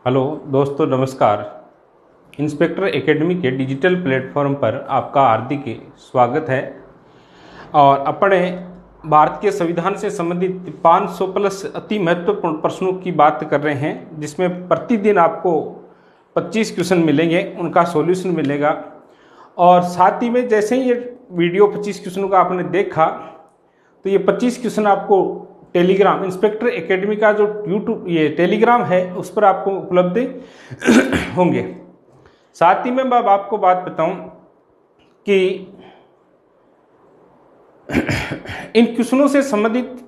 Hello दोस्तों, नमस्कार। Inspector academy के डिजिटल प्लेटफॉर्म पर आपका हार्दिक स्वागत है। और अपने भारत के संविधान से संबंधित 500 प्लस अति महत्वपूर्ण प्रश्नों की बात कर रहे हैं, जिसमें प्रतिदिन आपको 25 क्वेश्चन मिलेंगे, उनका सॉल्यूशन मिलेगा। और साथ ही में जैसे ही ये वीडियो 25 क्वेश्चनों का आपने देखा, तो ये 25 क्वेश्चन आपको टेलीग्राम इंस्पेक्टर एकेडमी का जो यूट्यूब ये टेलीग्राम है उस पर आपको उपलब्ध होंगे। साथ ही में मैं आपको बात बताऊं कि इन क्वेश्चनों से संबंधित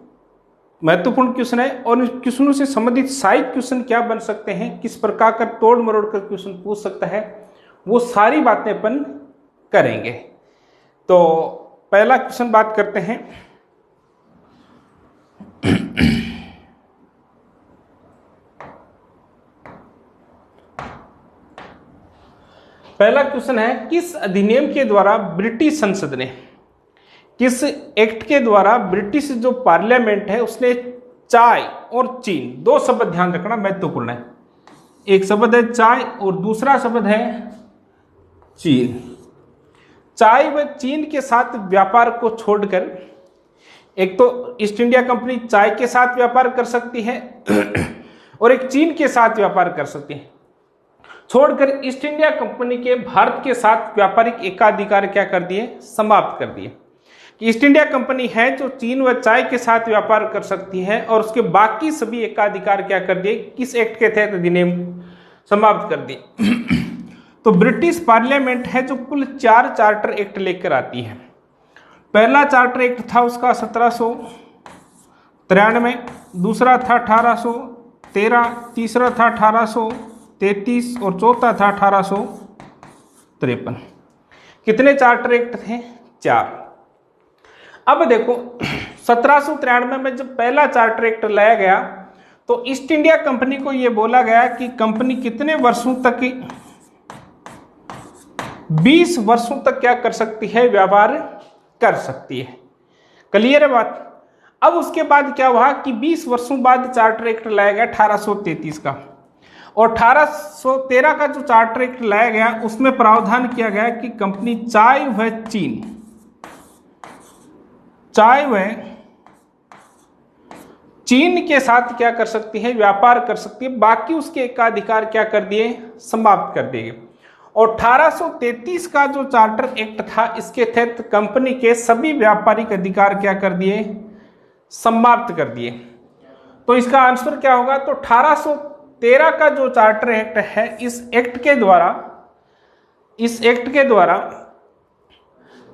महत्वपूर्ण क्वेश्चन है और इन क्वेश्चनों से संबंधित साइड क्वेश्चन क्या बन सकते हैं, किस प्रकार का तोड़ मरोड़ कर क्वेश्चन पूछ सकता है, वो सारी बातें अपन करेंगे। तो पहला क्वेश्चन बात करते हैं। पहला क्वेश्चन है, किस अधिनियम के द्वारा ब्रिटिश संसद ने, किस एक्ट के द्वारा ब्रिटिश जो पार्लियामेंट है उसने चाय और चीन, दो शब्द ध्यान रखना महत्वपूर्ण है। एक शब्द है चाय और दूसरा शब्द है चीन। चाय व चीन के साथ व्यापार को छोड़कर, एक तो ईस्ट इंडिया कंपनी चाय के साथ व्यापार कर सकती है और एक चीन के साथ व्यापार कर सकती है, छोड़कर ईस्ट इंडिया कंपनी के भारत के साथ व्यापारिक एकाधिकार क्या कर दिए, समाप्त कर दिए। कि ईस्ट इंडिया कंपनी है जो चीन व चाय के साथ व्यापार कर सकती है और उसके बाकी सभी एकाधिकार क्या कर दिए, किस एक्ट के तहत अधिनियम समाप्त कर दिए। तो ब्रिटिश पार्लियामेंट है जो कुल 4 चार्टर एक्ट लेकर आती है। पहला चार्टर एक्ट था उसका 1793, दूसरा था 1813, तीसरा था 1833 और चौथा था 1853। कितने चार्टर एक्ट थे? 4। अब देखो 1793 में जब पहला चार्टर एक्ट लाया गया तो ईस्ट इंडिया कंपनी को यह बोला गया कि कंपनी कितने वर्षों तक, 20 वर्षों तक क्या कर सकती है, व्यापार कर सकती है। क्लियर है बात। अब उसके बाद क्या हुआ कि 20 वर्षों बाद चार्टर एक्ट लाया गया 1833 का, और 1813 का जो चार्टर एक्ट लाया गया उसमें प्रावधान किया गया कि कंपनी चाय व चीन के साथ क्या कर सकती है, व्यापार कर सकती है। बाकी उसके एकाधिकार क्या कर दिए, समाप्त कर दिए। और 1833 का जो चार्टर एक्ट था, इसके तहत कंपनी के सभी व्यापारिक अधिकार क्या कर दिए, समाप्त कर दिए। तो इसका आंसर क्या होगा, तो 1813 का जो चार्टर एक्ट है, इस एक्ट के द्वारा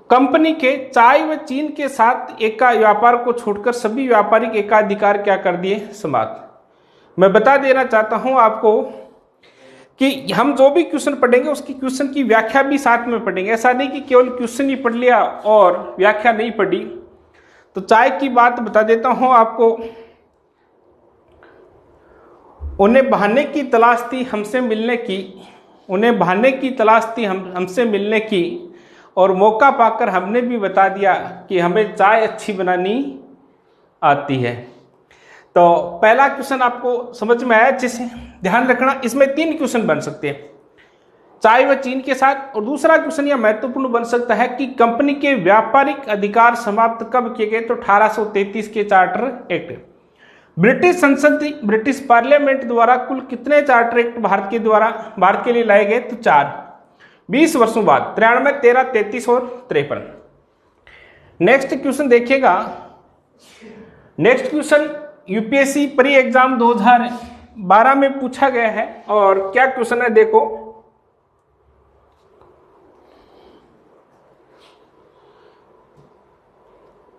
कंपनी के चाय व चीन के साथ व्यापार को छोड़कर सभी व्यापारिक एकाधिकार क्या कर दिए, समाप्त। मैं बता देना चाहता हूं आपको कि हम जो भी क्वेश्चन पढ़ेंगे उसकी क्वेश्चन की व्याख्या भी साथ में पढ़ेंगे। ऐसा नहीं कि केवल क्वेश्चन ही पढ़ लिया और व्याख्या नहीं पढ़ी। तो चाय की बात बता देता हूं आपको। उन्हें बहाने की तलाश थी हमसे मिलने की, और मौका पाकर हमने भी बता दिया कि हमें चाय अच्छी बनानी आती है। तो पहला क्वेश्चन आपको समझ में आया, जिसे ध्यान रखना। इसमें 3 क्वेश्चन बन सकते हैं, चाय व चीन के साथ। और दूसरा क्वेश्चन यह महत्वपूर्ण बन सकता है कि कंपनी के व्यापारिक अधिकार समाप्त कब किए गए, तो 1833 के चार्टर एक्ट। ब्रिटिश पार्लियामेंट द्वारा कुल कितने चार्टर एक्ट भारत के लिए लाए गए, तो 4, 20 वर्षों बाद, 93, 13, 33 और 53। नेक्स्ट क्वेश्चन देखिएगा। Next question UPSC pre exam 2012 में पूछा गया है। और क्या क्वेश्चन है देखो,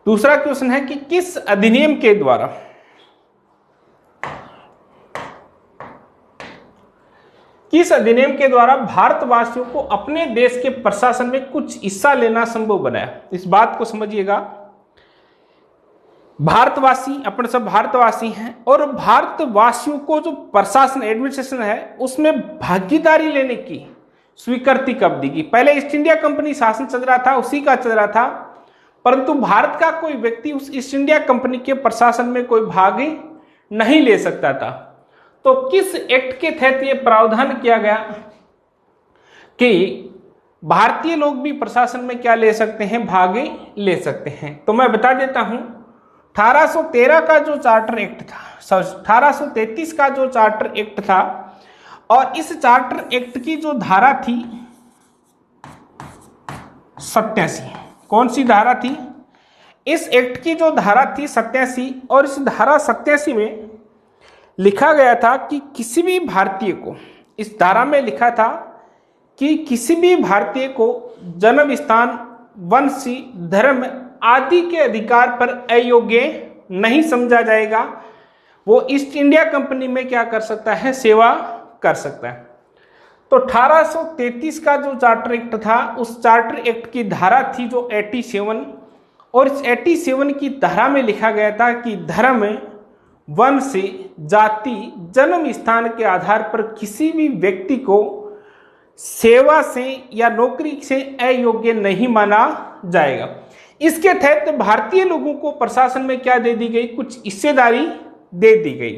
दूसरा क्वेश्चन है कि किस अधिनियम के द्वारा भारतवासियों को अपने देश के प्रशासन में कुछ हिस्सा लेना संभव बनाया। इस बात को समझिएगा। अपन सब भारतवासी हैं और भारतवासियों को जो प्रशासन एडमिनिस्ट्रेशन है उसमें भागीदारी लेने की स्वीकृति कब दी गई। पहले ईस्ट इंडिया कंपनी शासन चल रहा था, उसी का चल रहा था, परंतु भारत का कोई व्यक्ति उस ईस्ट इंडिया कंपनी के प्रशासन में कोई भाग नहीं ले सकता था। तो किस एक्ट के तहत ये प्रावधान किया गया कि भारतीय लोग भी प्रशासन में क्या ले सकते हैं, भाग ले सकते हैं? तो मैं बता देता हूं, 1813 का जो चार्टर एक्ट था, 1833 का जो चार्टर एक्ट था, और इस चार्टर एक्ट की जो धारा थी 87, कौन सी धारा थी? इस एक्ट की जो धारा थी 87, और इस धारा 87 में लिखा गया था कि किसी भी भारतीय को, इस धारा में लिखा था कि किसी भी भारतीय को जन्म स्थान, वंश, धर्म आदि के अधिकार पर अयोग्य नहीं समझा जाएगा। वो ईस्ट इंडिया कंपनी में क्या कर सकता है, सेवा कर सकता है। तो 1833 का जो चार्टर एक्ट था, उस चार्टर एक्ट की धारा थी जो 87, और इस 87 की धारा में लिखा गया था कि धर्म, वंश, जाति, जन्म स्थान के आधार पर किसी भी व्यक्ति को सेवा से या नौकरी से अयोग्य नहीं माना जाएगा। इसके तहत भारतीय लोगों को प्रशासन में क्या दे दी गई, कुछ हिस्सेदारी दे दी गई।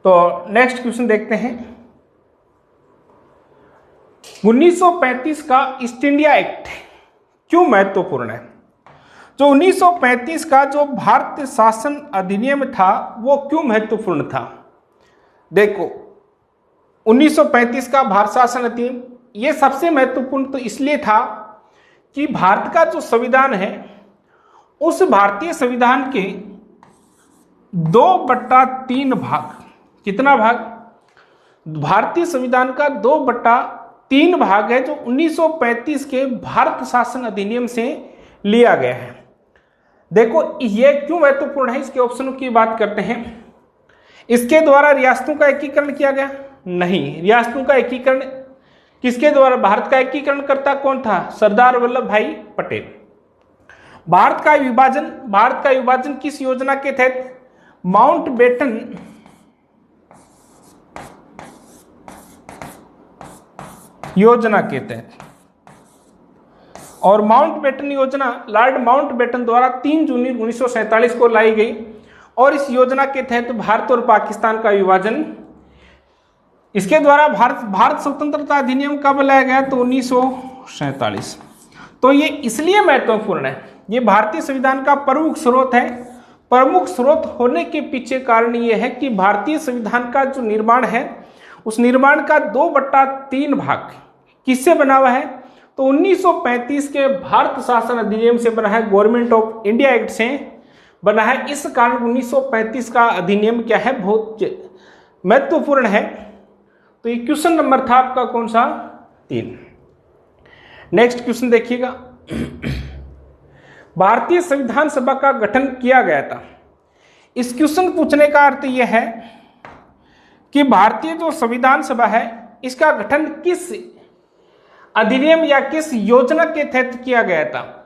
तो नेक्स्ट क्वेश्चन देखते हैं। 1935 का ईस्ट इंडिया एक्ट क्यों महत्वपूर्ण है? जो 1935 का जो भारतीय शासन अधिनियम था वो क्यों महत्वपूर्ण था? देखो, 1935 का भारत शासन अधिनियम ये सबसे महत्वपूर्ण तो इसलिए था कि भारत का जो संविधान है, उस भारतीय संविधान के 2/3 भाग, कितना भाग? भारतीय संविधान का 2/3 भाग है जो 1935 के भारत शासन अधिनियम से लिया गया है। देखो, ये क्यों महत्वपूर्ण है, इसके ऑप्शनों की बात करते हैं। इसके द्वारा रियासतों का एकीकरण किया गया? नहीं। रियासतों का एकीकरण किसके द्वारा? भारत का एकीकरण करता कौन था? सरदार वल्लभ भाई पटेल। भारत का विभाजन किस योजना के तहत? माउंटबेटन योजना के तहत। और माउंटबेटन योजना लॉर्ड माउंटबेटन द्वारा 3 जून 1947 को लाई गई, और इस योजना के तहत भारत और पाकिस्तान का विभाजन, इसके द्वारा भारत स्वतंत्रता अधिनियम कब लाया गया? तो 1947। तो ये इसलिए महत्वपूर्ण है, ये भारतीय संविधान का प्रमुख स्रोत है। प्रमुख स्रोत होने के पीछे कारण ये है कि भारतीय संविधान का जो निर्माण है, उस निर्माण का 2/3 भाग किससे बना हुआ है? तो 1935 के भारत शासन अधिनियम से बना है, गवर्नमेंट ऑफ इंडिया एक्ट से बना है। इस कारण 1935 का अधिनियम क्या है, बहुत महत्वपूर्ण है। तो ये क्वेश्चन नंबर था आपका कौन सा? 3। नेक्स्ट क्वेश्चन देखिएगा। भारतीय संविधान सभा का गठन किया गया था। इस क्वेश्चन पूछने का अर्थ यह है कि भारतीय जो संविधान सभा है, इसका गठन किस अधिनियम या किस योजना के तहत किया गया था?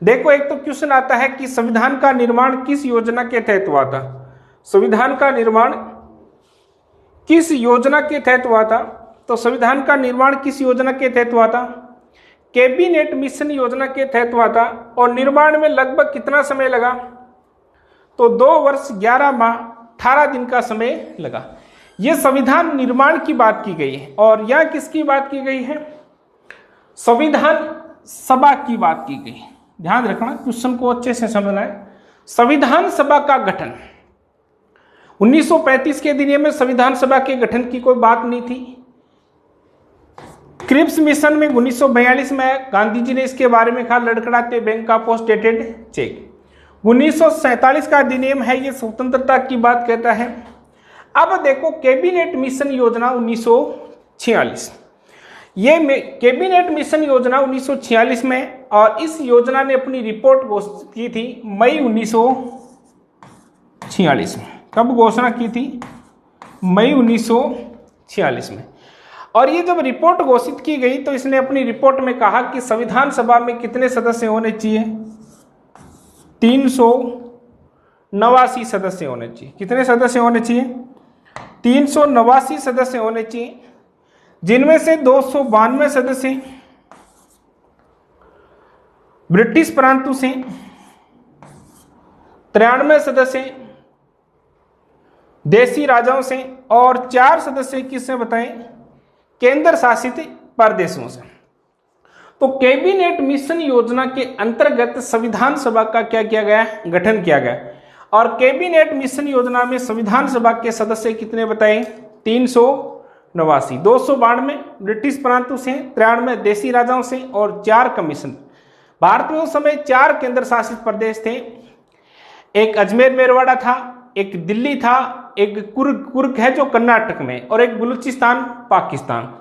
देखो, एक तो क्वेश्चन आता है कि संविधान का निर्माण किस योजना के तहत हुआ था? संविधान का निर्माण किस योजना के तहत हुआ था? तो संविधान का निर्माण किस योजना के तहत हुआ था? कैबिनेट मिशन योजना के तहत हुआ था। और निर्माण में लगभग कितना समय लगा? तो 2 वर्ष 11 माह 18 दिन का समय लगा। यह संविधान निर्माण की बात की गई है। और यह किसकी बात की गई है? संविधान सभा की बात की गई। ध्यान रखना, क्वेश्चन को अच्छे से समझना है। संविधान सभा का गठन 1935 के अधिनियम में संविधान सभा के गठन की कोई बात नहीं थी। क्रिप्स मिशन में 1942 में गांधी जी ने इसके बारे में कहा, लड़खड़ाते बैंक का पोस्ट डेटेड चेक। 1947 का अधिनियम है, ये स्वतंत्रता की बात कहता है। अब देखो, कैबिनेट मिशन योजना 1946, ये कैबिनेट मिशन योजना 1946 में, और इस योजना ने अपनी रिपोर्ट घोषित की थी मई 1946 में। कब घोषणा की थी? मई 1946 में। और ये जब रिपोर्ट घोषित की गई तो इसने अपनी रिपोर्ट में कहा कि संविधान सभा में कितने सदस्य होने चाहिए? 389 सदस्य होने चाहिए। कितने सदस्य होने चाहिए? 389 सदस्य होने चाहिए, जिनमें से 292 सदस्य ब्रिटिश प्रांतों से, 93 सदस्य देशी राजाओं से और 4 सदस्य किससे बताएं, केंद्र शासित प्रदेशों से। तो कैबिनेट मिशन योजना के अंतर्गत संविधान सभा का क्या किया गया, गठन किया गया। और कैबिनेट मिशन योजना में संविधान सभा के सदस्य कितने बताए, 389, 292 ब्रिटिश प्रांतों से, 93 देशी राजाओं से और 4 कमीशन। भारत में उस समय 4 केंद्र शासित प्रदेश थे, एक अजमेर मेरवाड़ा था, एक दिल्ली था, एक कुर्ग है जो कर्नाटक में, और एक बलूचिस्तान पाकिस्तान।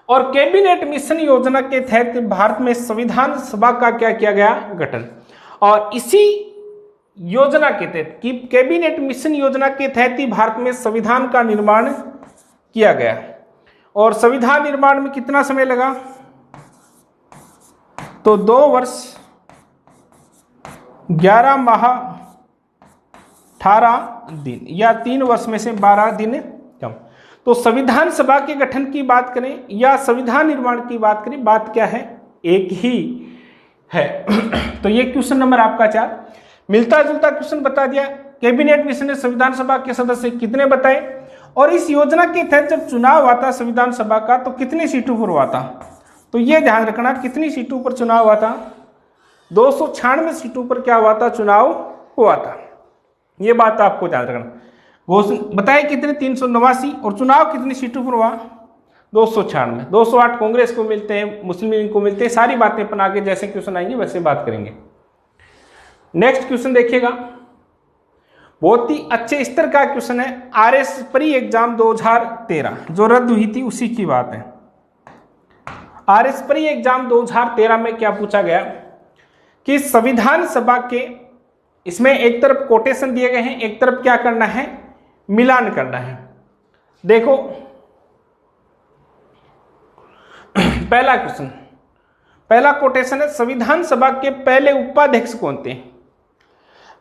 और कैबिनेट मिशन योजना के तहत भारत में संविधान सभा का क्या किया गया, गठन। और इसी योजना के तहत कि कैबिनेट मिशन योजना के तहत ही भारत में संविधान का निर्माण किया गया। और संविधान निर्माण में कितना समय लगा, तो 2 वर्ष 11 माह 18 दिन, या 3 वर्ष में से 12 दिन कम। तो संविधान सभा के गठन की बात करें या संविधान निर्माण की बात करें, बात क्या है, एक ही है। तो ये क्वेश्चन नंबर आपका 4 मिलता जुलता क्वेश्चन बता दिया। कैबिनेट मिशन ने संविधान सभा के सदस्य कितने बताए, और इस योजना के तहत जब चुनाव आता संविधान सभा का तो कितनी सीटों पर हुआ था, तो ये ध्यान रखना कितनी सीटों पर चुनाव हुआ था, 296 सीटों पर क्या हुआ था, चुनाव हुआ था। ये बात आपको ध्यान रखना। बताए कितने, 389, और चुनाव कितनी सीटों पर हुआ, 296, 208 कांग्रेस को मिलते हैं, मुस्लिम लीग को मिलते हैं। सारी बातें अपन आगे जैसे क्वेश्चन आएंगे वैसे बात करेंगे। नेक्स्ट क्वेश्चन देखिएगा, बहुत ही अच्छे स्तर का क्वेश्चन है। RS प्री एग्जाम 2013 जो रद्द हुई थी उसी की बात है। RS प्री एग्जाम 2013 में क्या पूछा गया कि संविधान सभा के, इसमें एक तरफ कोटेशन दिए गए हैं, एक तरफ क्या करना है, मिलान करना है। देखो पहला क्वेश्चन, पहला कोटेशन है, संविधान सभा के पहले उपाध्यक्ष कौन थे।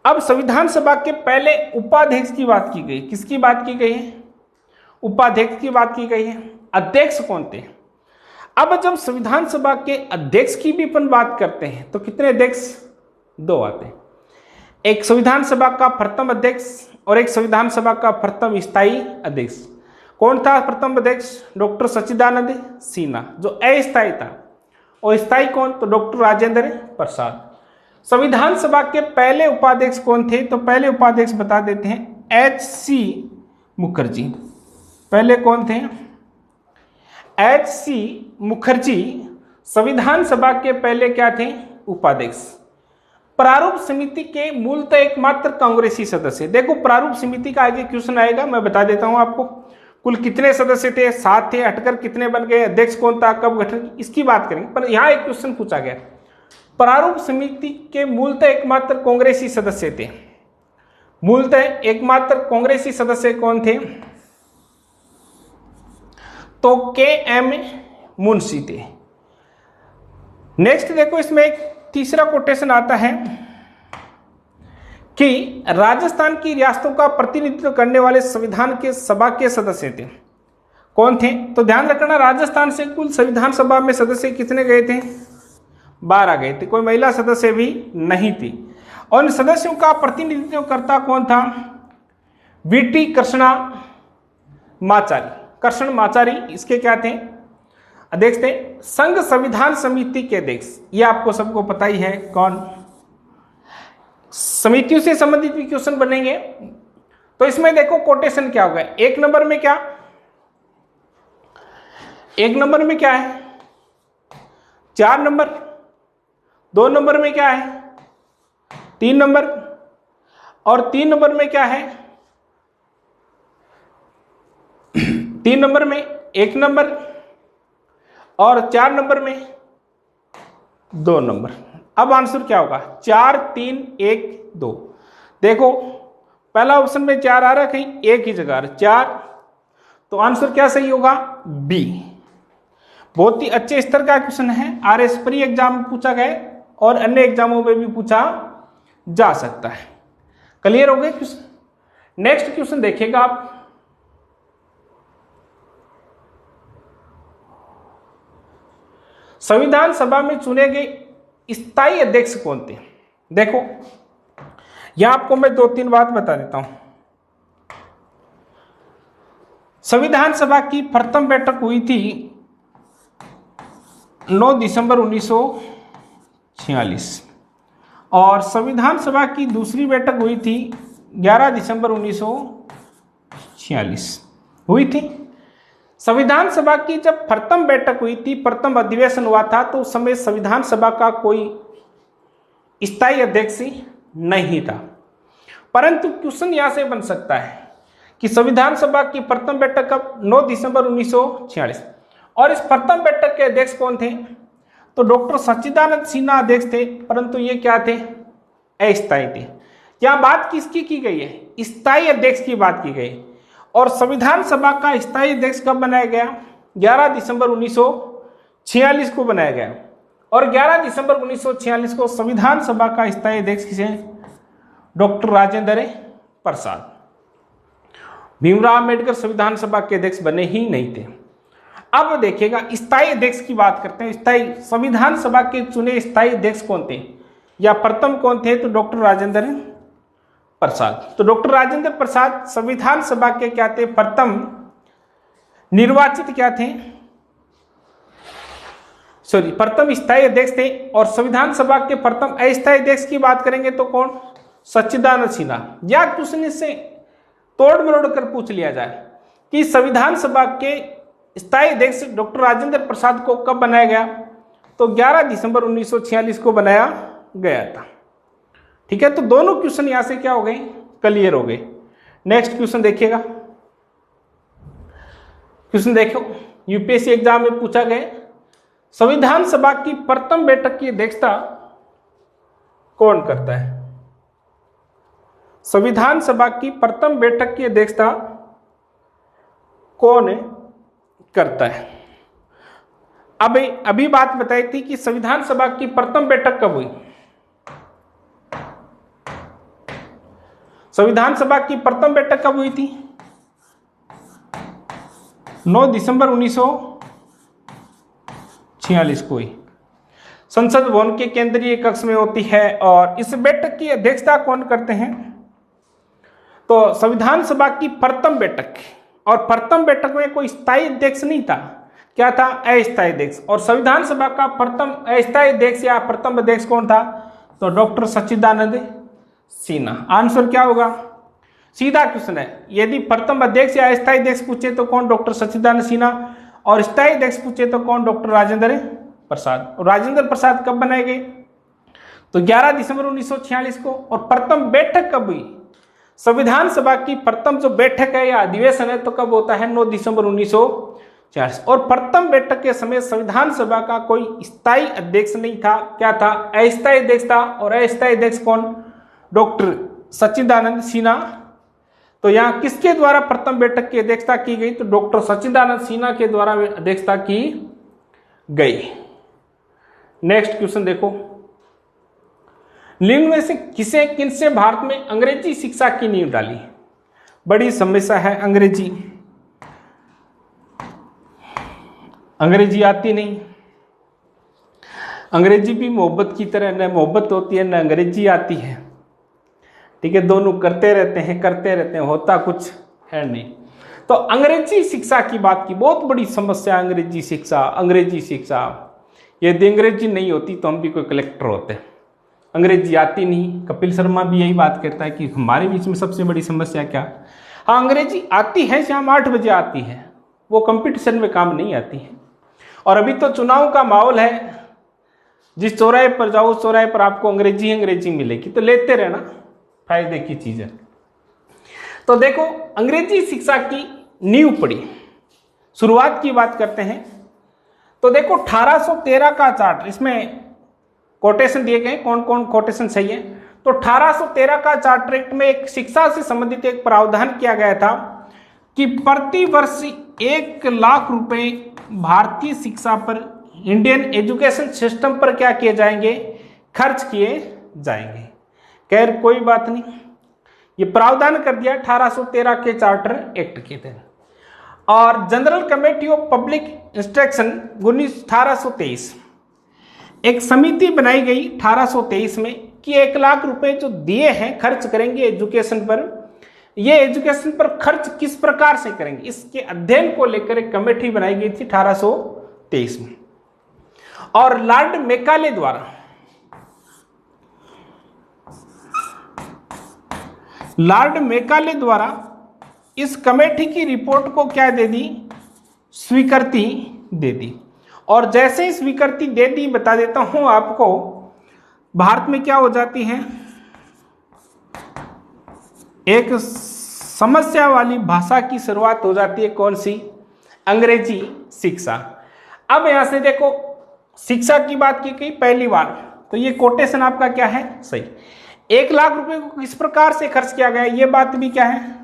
अब संविधान सभा के पहले उपाध्यक्ष की बात की गई, किसकी बात की गई है, उपाध्यक्ष की बात की गई है। अध्यक्ष कौन थे। अब जब संविधान सभा के अध्यक्ष की भी अपन बात करते हैं तो कितने अध्यक्ष, 2 आते हैं, एक संविधान सभा का प्रथम अध्यक्ष और एक संविधान सभा का प्रथम स्थायी अध्यक्ष। कौन था प्रथम अध्यक्ष, डॉक्टर सच्चिदानंद सिन्हा जो अस्थायी था, और स्थायी कौन, तो डॉक्टर राजेंद्र प्रसाद। संविधान सभा के पहले उपाध्यक्ष कौन थे, तो पहले उपाध्यक्ष बता देते हैं, HC मुखर्जी। पहले कौन थे, HC मुखर्जी संविधान सभा के पहले क्या थे, उपाध्यक्ष। प्रारूप समिति के मूलतः एकमात्र कांग्रेसी सदस्य। देखो प्रारूप समिति का आगे क्वेश्चन आएगा, मैं बता देता हूं आपको कुल कितने सदस्य थे, 7 थे, हटकर कितने बन गए, अध्यक्ष कौन था, कब गठन, इसकी बात करेंगे। पर यहां एक क्वेश्चन पूछा गया, प्रारूप समिति के मूलतः एकमात्र कांग्रेसी सदस्य थे, मूलतः एकमात्र कांग्रेसी सदस्य कौन थे, तो KM मुंशी थे। नेक्स्ट देखो, इसमें एक तीसरा कोटेशन आता है कि राजस्थान की रियासतों का प्रतिनिधित्व करने वाले संविधान के सभा के सदस्य थे, कौन थे, तो ध्यान रखना राजस्थान से कुल संविधान सभा में सदस्य कितने गए थे, 12 गए थे, कोई महिला सदस्य भी नहीं थी। और इन सदस्यों का प्रतिनिधित्व करता कौन था, VT कृष्णा माचारी। कृष्ण माचारी इसके क्या थे, अध्यक्ष थे। संघ संविधान समिति के अध्यक्ष, ये आपको सबको पता ही है कौन। समितियों से संबंधित भी क्वेश्चन बनेंगे, तो इसमें देखो कोटेशन क्या होगा, 1 नंबर में क्या, 1 नंबर में क्या है, 4 नंबर, 2 नंबर में क्या है, 3 नंबर, और 3 नंबर में क्या है, 3 नंबर में 1 नंबर, और 4 नंबर में 2 नंबर। अब आंसर क्या होगा, 4 3 1 2। देखो पहला ऑप्शन में 4 आ रहा है, कहीं एक ही जगह 4, तो आंसर क्या सही होगा, B। बहुत ही अच्छे स्तर का क्वेश्चन है, RS प्री एग्जाम में पूछा गया और अन्य एग्जामों में भी पूछा जा सकता है। क्लियर हो गए क्वेश्चन। नेक्स्ट क्वेश्चन देखिएगा आप, संविधान सभा में चुने गए स्थायी अध्यक्ष कौन थे। देखो यहां आपको मैं 2-3 बात बता देता हूं। संविधान सभा की प्रथम बैठक हुई थी 9 दिसंबर 1946 और संविधान सभा की दूसरी बैठक हुई थी 11 दिसंबर 1946 हुई थी। संविधान सभा की जब प्रथम बैठक हुई थी, प्रथम अधिवेशन हुआ था, तो उस समय संविधान सभा का कोई स्थायी अध्यक्ष नहीं था। परंतु क्वेश्चन यहां से बन सकता है कि संविधान सभा की प्रथम बैठक कब? 9 दिसंबर 1946 और इस प्रथम बैठक के अध्यक्ष कौन थे? तो डॉक्टर सच्चिदानंद सिन्हा अध्यक्ष थे, परंतु ये क्या थे? अस्थायी थे। यहाँ बात किसकी की गई है? स्थायी अध्यक्ष की बात की गई। और संविधान सभा का स्थायी अध्यक्ष कब बनाया गया? 11 दिसंबर 1946 को बनाया गया। और 11 दिसंबर 1946 को संविधान सभा का स्थायी अध्यक्ष किसे? डॉक्टर राजेंद्र प्रसाद। भीमराव अम्बेडकर संविधान सभा के अध्यक्ष बने ही नहीं थे। अब देखिएगा स्थायी अध्यक्ष की बात करते हैं। स्थायी संविधान सभा के चुने स्थायी अध्यक्ष कौन थे या प्रथम कौन थे? तो डॉक्टर राजेंद्र प्रसाद। तो डॉक्टर राजेंद्र प्रसाद संविधान सभा के क्या थे? प्रथम निर्वाचित क्या थे? प्रथम स्थायी अध्यक्ष थे। और संविधान सभा के प्रथम अस्थायी अध्यक्ष की बात करेंगे तो कौन? सच्चिदानंद सिन्हा। या क्वेश्चन इससे तोड़ मरोड़ कर पूछ लिया जाए कि संविधान सभा के स्थायी अध्यक्ष डॉक्टर राजेंद्र प्रसाद को कब बनाया गया? तो 11 दिसंबर 1946 को बनाया गया था। ठीक है, तो दोनों क्वेश्चन यहां से क्या हो गए? क्लियर हो गए। नेक्स्ट क्वेश्चन देखिएगा। क्वेश्चन देखो, यूपीएससी एग्जाम में पूछा गया संविधान सभा की प्रथम बैठक की अध्यक्षता कौन करता है? संविधान सभा की प्रथम बैठक की अध्यक्षता कौन करता है? अभी बात बताई थी कि संविधान सभा की प्रथम बैठक कब हुई? संविधान सभा की प्रथम बैठक कब हुई थी? 9 दिसंबर 1946 को हुई। संसद भवन के केंद्रीय कक्ष में होती है। और इस बैठक की अध्यक्षता कौन करते हैं? तो संविधान सभा की प्रथम बैठक, और प्रथम बैठक में कोई स्थायी अध्यक्ष नहीं था। क्या था? अस्थायी अध्यक्ष। और संविधान सभा का प्रथम अस्थायी अध्यक्ष या प्रथम अध्यक्ष कौन था? तो डॉक्टर सच्चिदानंद सिन्हा। आंसर क्या होगा? सीधा क्वेश्चन है। यदि प्रथम अध्यक्ष या अस्थायी अध्यक्ष पूछे तो कौन? डॉक्टर सच्चिदानंद सिन्हा। और स्थायी अध्यक्ष पूछे तो कौन? डॉक्टर राजेंद्र प्रसाद। और राजेंद्र प्रसाद कब बनाए गए? तो 11 दिसंबर 1946 को। और प्रथम बैठक कब हुई? संविधान सभा की प्रथम जो बैठक है या अधिवेशन है तो कब होता है? 9 दिसंबर 1946। और प्रथम बैठक के समय संविधान सभा का कोई स्थायी अध्यक्ष नहीं था। क्या था? अस्थायी अध्यक्ष था। और अस्थायी अध्यक्ष कौन? डॉक्टर सच्चिदानंद सिन्हा। तो यहाँ किसके द्वारा प्रथम बैठक की अध्यक्षता की गई? तो डॉक्टर सच्चिदानंद सिन्हा के द्वारा अध्यक्षता की गई। नेक्स्ट क्वेश्चन देखो, निम्न में से किनसे भारत में अंग्रेजी शिक्षा की नींव डाली? बड़ी समस्या है अंग्रेजी। अंग्रेजी आती नहीं। अंग्रेजी भी मोहब्बत की तरह, न मोहब्बत होती है न अंग्रेजी आती है। ठीक है, दोनों करते रहते हैं, होता कुछ है नहीं। तो अंग्रेजी शिक्षा की बात की, बहुत बड़ी समस्या अंग्रेजी शिक्षा। यदि अंग्रेजी नहीं होती तो हम भी कोई कलेक्टर होते। अंग्रेजी आती नहीं। कपिल शर्मा भी यही बात कहता है कि हमारे बीच में सबसे बड़ी समस्या क्या? हाँ, अंग्रेजी आती है, शाम 8 बजे आती है, वो कंपटीशन में काम नहीं आती है। और अभी तो चुनाव का माहौल है, जिस चौराहे पर जाओ उस चौराहे पर आपको अंग्रेजी मिलेगी, तो लेते रहना, फायदे की चीज है। तो देखो, अंग्रेजी शिक्षा की नींव पड़ी। शुरुआत की बात करते हैं तो देखो 1813 का चार्टर, इसमें कोटेशन दिए गए, कौन कौन कोटेशन सही है। तो 1813 का चार्टर एक्ट में एक शिक्षा से संबंधित एक प्रावधान किया गया था कि प्रति वर्ष 1 लाख रुपए भारतीय शिक्षा पर, इंडियन एजुकेशन सिस्टम पर क्या किए जाएंगे? खर्च किए जाएंगे। खैर कोई बात नहीं, ये प्रावधान कर दिया 1813 के चार्टर एक्ट के तहत। और general committee of public instruction 1823 एक समिति बनाई गई 1823 में कि 1 लाख रुपए जो दिए हैं, खर्च करेंगे एजुकेशन पर, ये एजुकेशन पर खर्च किस प्रकार से करेंगे, इसके अध्ययन को लेकर एक कमेटी बनाई गई थी 1823 में। और लॉर्ड मैकाले द्वारा इस कमेटी की रिपोर्ट को क्या दे दी, स्वीकृति दे दी। और जैसे ही स्वीकृति दे दी, बता देता हूं आपको, भारत में क्या हो जाती है, एक समस्या वाली भाषा की शुरुआत हो जाती है। कौन सी? अंग्रेजी शिक्षा। अब यहां से देखो, शिक्षा की बात की गई पहली बार, तो ये कोटेशन आपका क्या है, सही। 1 लाख रुपए को किस प्रकार से खर्च किया गया, ये बात भी क्या है,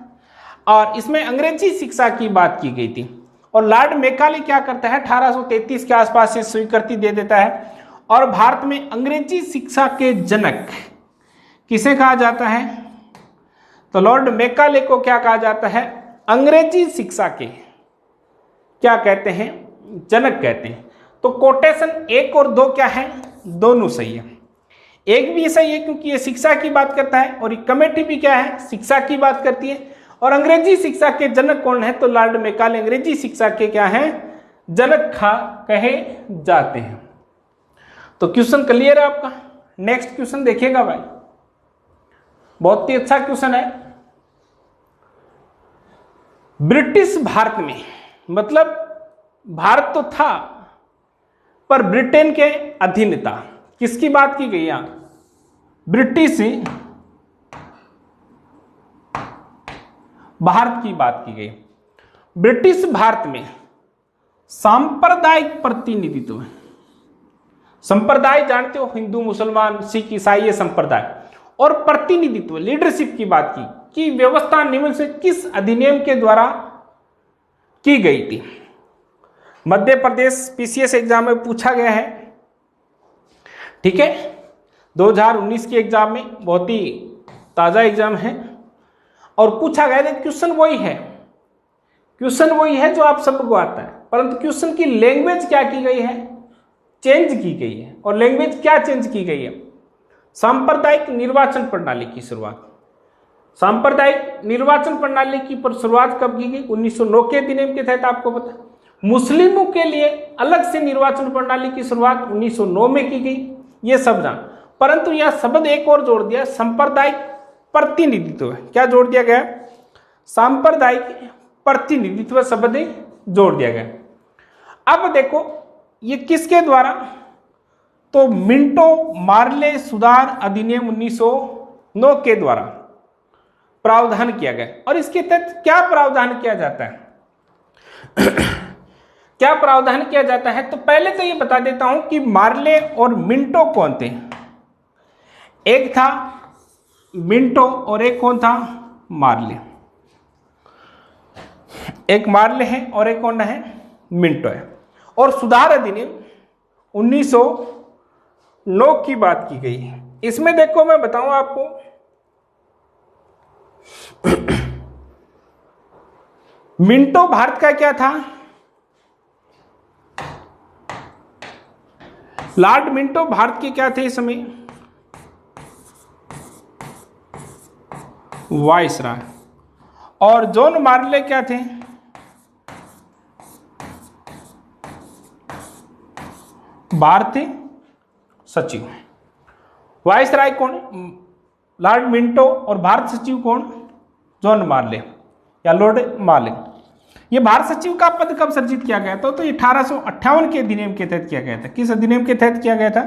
और इसमें अंग्रेजी शिक्षा की बात की गई थी। और लॉर्ड मैकाले क्या करता है, 1833 के आसपास से स्वीकृति दे देता है। और भारत में अंग्रेजी शिक्षा के जनक किसे कहा जाता है, तो लॉर्ड मैकाले को क्या कहा जाता है, अंग्रेजी शिक्षा के क्या कहते हैं, जनक कहते हैं। तो कोटेशन 1 और 2 क्या है, दोनों सही है। एक भी सही है क्योंकि ये शिक्षा की बात करता है, और ये कमेटी भी क्या है, शिक्षा की बात करती है। और अंग्रेजी शिक्षा के जनक कौन है, तो लॉर्ड मैकाले अंग्रेजी शिक्षा के क्या है, जनक कहे जाते हैं। तो क्वेश्चन क्लियर है आपका। नेक्स्ट क्वेश्चन देखिएगा भाई, बहुत ही अच्छा क्वेश्चन है। ब्रिटिश भारत में, मतलब भारत तो था पर ब्रिटेन के अधीन था, किसकी बात की गई यहां, ब्रिटिश भारत की बात की गई। ब्रिटिश भारत में सांप्रदायिक प्रतिनिधित्व, संप्रदाय जानते हो, हिंदू मुसलमान सिख ईसाई ये संप्रदाय, और प्रतिनिधित्व लीडरशिप की बात की व्यवस्था निम्न से किस अधिनियम के द्वारा की गई थी। मध्य प्रदेश पीसीएस एग्जाम में पूछा गया है, ठीक है, 2019 के एग्जाम में, बहुत ही ताजा एग्जाम है, और पूछा गया था। क्वेश्चन वही है जो आप सबको आता है, परंतु क्वेश्चन की लैंग्वेज क्या की गई है, चेंज की गई है। और लैंग्वेज क्या चेंज की गई है, सांप्रदायिक निर्वाचन प्रणाली की शुरुआत। सांप्रदायिक निर्वाचन प्रणाली की शुरुआत कब की गई, 1909 के अधिनियम के तहत, आपको पता। मुस्लिमों के लिए अलग से निर्वाचन प्रणाली की शुरुआत 1909 में की गई, ये सब जान। परंतु यह शब्द एक और जोड़ दिया, सांप्रदायिक प्रतिनिधित्व। क्या जोड़ दिया गया, सांप्रदायिक प्रतिनिधित्व शब्द जोड़ दिया गया। अब देखो ये किसके द्वारा, तो मिंटो मार्ले सुधार अधिनियम 1909 के द्वारा प्रावधान किया गया। और इसके तहत क्या प्रावधान किया जाता है क्या प्रावधान किया जाता है, तो पहले तो ये बता देता हूं कि मार्ले और मिंटो कौन थे। एक था मिंटो और एक कौन था, मार्ले। एक मार्ले है और एक कौन है, मिंटो है। और सुधार अधिनियम 1909 की बात की गई है। इसमें देखो मैं बताऊं आपको, मिंटो भारत का क्या था, लॉर्ड मिंटो भारत के क्या थे इस समय, वाइसराय। और जॉन मार्ले क्या थे, भारतीय सचिव। वाइसराय कौन, लॉर्ड मिंटो, और भारत सचिव कौन, जॉन मार्ले या लॉर्ड मार्ले। ये भारत सचिव का पद कब सृजित किया गया था, तो 1858 के अधिनियम के तहत किया गया था। किस अधिनियम के तहत किया गया था,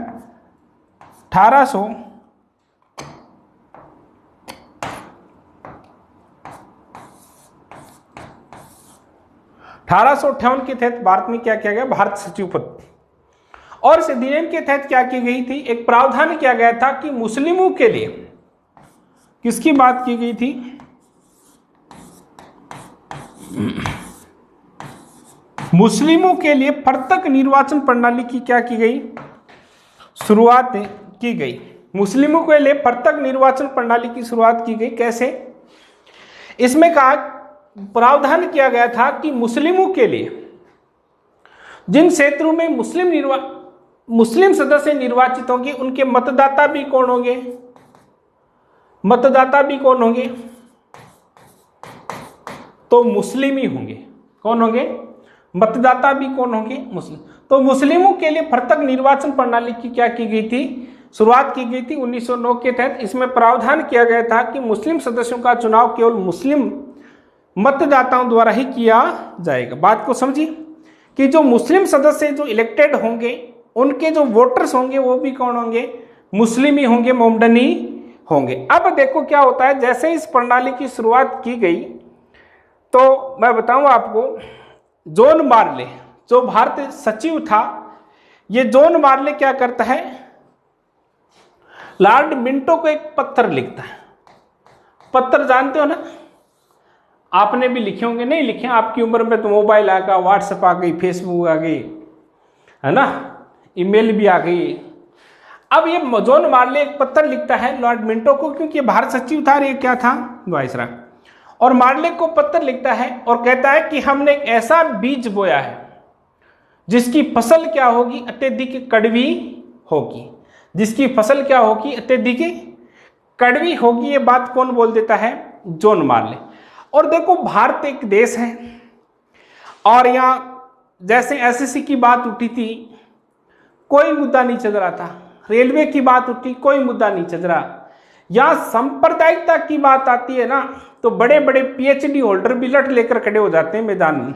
1858 के तहत भारत में क्या किया गया, भारत सचिव पद। और इस अधिनियम के तहत क्या की गई थी, एक प्रावधान किया गया था कि मुस्लिमों के लिए, किसकी बात की गई थी, मुस्लिमों के लिए पृथक निर्वाचन प्रणाली की क्या की गई, शुरुआत की गई। मुस्लिमों के लिए पृथक निर्वाचन प्रणाली की शुरुआत की गई। कैसे, इसमें कहा, प्रावधान किया गया था कि मुस्लिमों के लिए जिन क्षेत्रों में मुस्लिम सदस्य निर्वाचित होंगे, उनके मतदाता भी कौन होंगे, तो मुस्लिम ही होंगे। कौन होंगे? मतदाता भी कौन होंगे? मुस्लिम। तो मुस्लिमों के लिए पृथक निर्वाचन प्रणाली की क्या की गई थी? शुरुआत की गई थी 1909 के तहत। इसमें प्रावधान किया गया था कि मुस्लिम सदस्यों का चुनाव केवल मुस्लिम मतदाताओं द्वारा ही किया जाएगा। बात को समझिए कि जो मुस्लिम सदस्य जो इलेक्टेड होंगे, उनके जो वोटर्स होंगे वो भी कौन होंगे? मुस्लिम ही होंगे, मोमडनी होंगे। अब देखो क्या होता है, जैसे इस प्रणाली की शुरुआत की गई तो मैं बताऊं आपको, जॉन मार्ले जो भारत सचिव था, ये जॉन मार्ले क्या करता है, लॉर्ड मिंटो को एक पत्र लिखता है। पत्र जानते हो ना, आपने भी लिखे होंगे, नहीं लिखे आपकी उम्र में तो मोबाइल आ गया, व्हाट्सएप आ गई, फेसबुक आ गई, है ना, ईमेल भी आ गई। अब ये जॉन मार्ले एक पत्र लिखता है लॉर्ड मिंटो को, क्योंकि भारत सचिव था और ये क्या था, वाइसराय। और मार्ले को पत्र लिखता है और कहता है कि हमने एक ऐसा बीज बोया है जिसकी फसल क्या होगी, अत्यधिक कड़वी होगी। जिसकी फसल क्या होगी, अत्यधिक कड़वी होगी। ये बात कौन बोल देता है? जॉन मार्ले। और देखो भारत एक देश है और यहाँ जैसे एसएससी की बात उठी थी, कोई मुद्दा नहीं चल रहा था। रेलवे की बात उठी, कोई मुद्दा नहीं चल रहा। यहाँ सांप्रदायिकता की बात आती है ना, तो बड़े बड़े पीएचडी होल्डर भी लट लेकर खड़े हो जाते हैं मैदान में।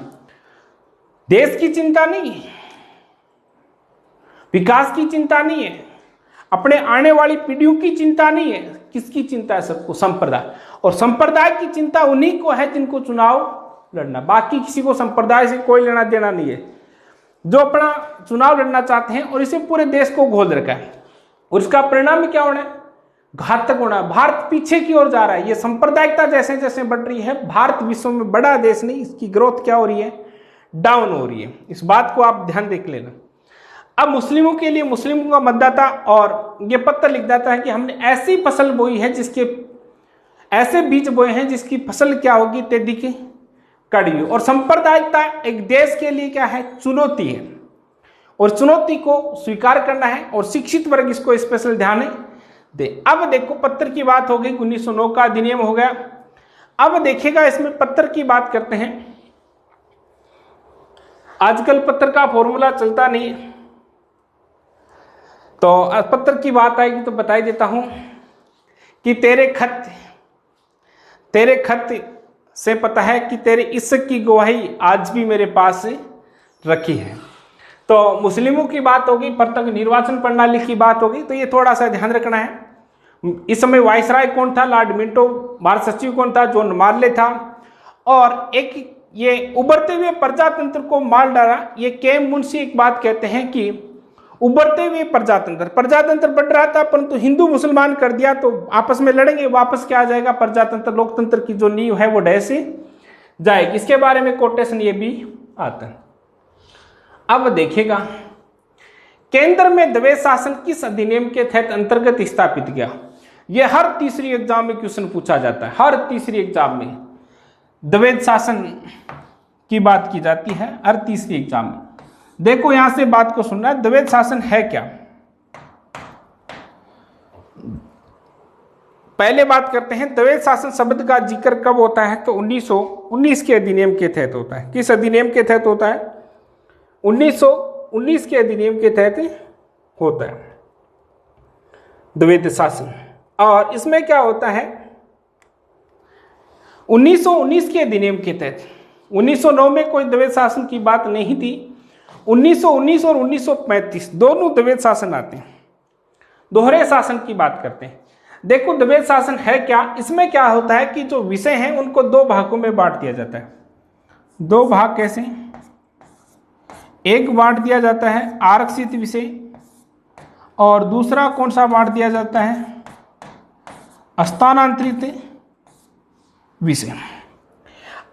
देश की चिंता नहीं है, विकास की चिंता नहीं है, अपने आने वाली पीढ़ियों की चिंता नहीं है। किसकी चिंता है? सबको, संप्रदाय। और संप्रदाय की चिंता उन्हीं को है जिनको चुनाव लड़ना। बाकी किसी को संप्रदाय से कोई लेना देना नहीं है। जो अपना चुनाव लड़ना चाहते हैं और इसे पूरे देश को घोल रखा है, और इसका परिणाम क्या होना है? घातक होना। भारत पीछे की ओर जा रहा है। ये सांप्रदायिकता जैसे जैसे बढ़ रही है, भारत विश्व में बड़ा देश नहीं, इसकी ग्रोथ क्या हो रही है? डाउन हो रही है। इस बात को आप ध्यान देख लेना। अब मुस्लिमों के लिए, मुस्लिमों का मतदाता और ये पत्र लिख जाता है कि हमने ऐसी फसल बोई है, जिसके ऐसे बीज बोए हैं जिसकी फसल क्या होगी? अत्यधिक कड़वी। और सांप्रदायिकता एक देश के लिए क्या है? चुनौती है, और चुनौती को स्वीकार करना है, और शिक्षित वर्ग इसको स्पेशल ध्यान दे। अब देखो पत्र की बात हो गई, 1909 का अधिनियम हो गया। अब देखिएगा इसमें पत्र की बात करते हैं। आजकल पत्र का फॉर्मूला चलता नहीं है, तो पत्र की बात आएगी तो बता ही देता हूं कि तेरे खत से पता है कि तेरे इश्क की गवाही आज भी मेरे पास रखी है। तो मुस्लिमों की बात होगी, पृथक निर्वाचन प्रणाली की बात होगी, तो ये थोड़ा सा ध्यान रखना है। इस समय वाइसराय कौन था? Lord Minto. भारत सचिव कौन था? जॉन मार्ले था। और एक ये उभरते हुए प्रजातंत्र को मार डाला। ये केम मुंशी एक बात कहते हैं कि उभरते हुए प्रजातंत्र बढ़ रहा था, परंतु हिंदू मुसलमान कर दिया तो आपस में लड़ेंगे, वापस क्या आ जाएगा? प्रजातंत्र, लोकतंत्र की जो नींव है वो ढह से जाएगी। इसके बारे में कोटेशन ये भी आता है। अब देखिएगा केंद्र में द्वैध शासन किस अधिनियम के तहत अंतर्गत स्थापित किया? यह हर तीसरी एग्जाम में क्वेश्चन पूछा जाता है। हर तीसरी एग्जाम में द्वैध शासन की बात की जाती है, हर तीसरी एग्जाम में। देखो यहां से बात को सुनना है, द्वैध शासन है क्या? पहले बात करते हैं द्वैध शासन शब्द का जिक्र कब होता है, तो 1919 के अधिनियम के तहत होता है। किस अधिनियम के तहत होता है? 1919 के अधिनियम के तहत होता है द्वैध शासन। और इसमें क्या होता है, 1919 के अधिनियम के तहत 1909 में कोई द्वैध शासन की बात नहीं थी। 1919 और 1935 दोनों द्वैध शासन आते हैं, दोहरे शासन की बात करते हैं। देखो द्वैध शासन है क्या, इसमें क्या होता है कि जो विषय हैं उनको दो भागों में बांट दिया जाता है। दो भाग कैसे? एक बांट दिया जाता है आरक्षित विषय, और दूसरा कौन सा बांट दिया जाता है? स्थानांतरित विषय।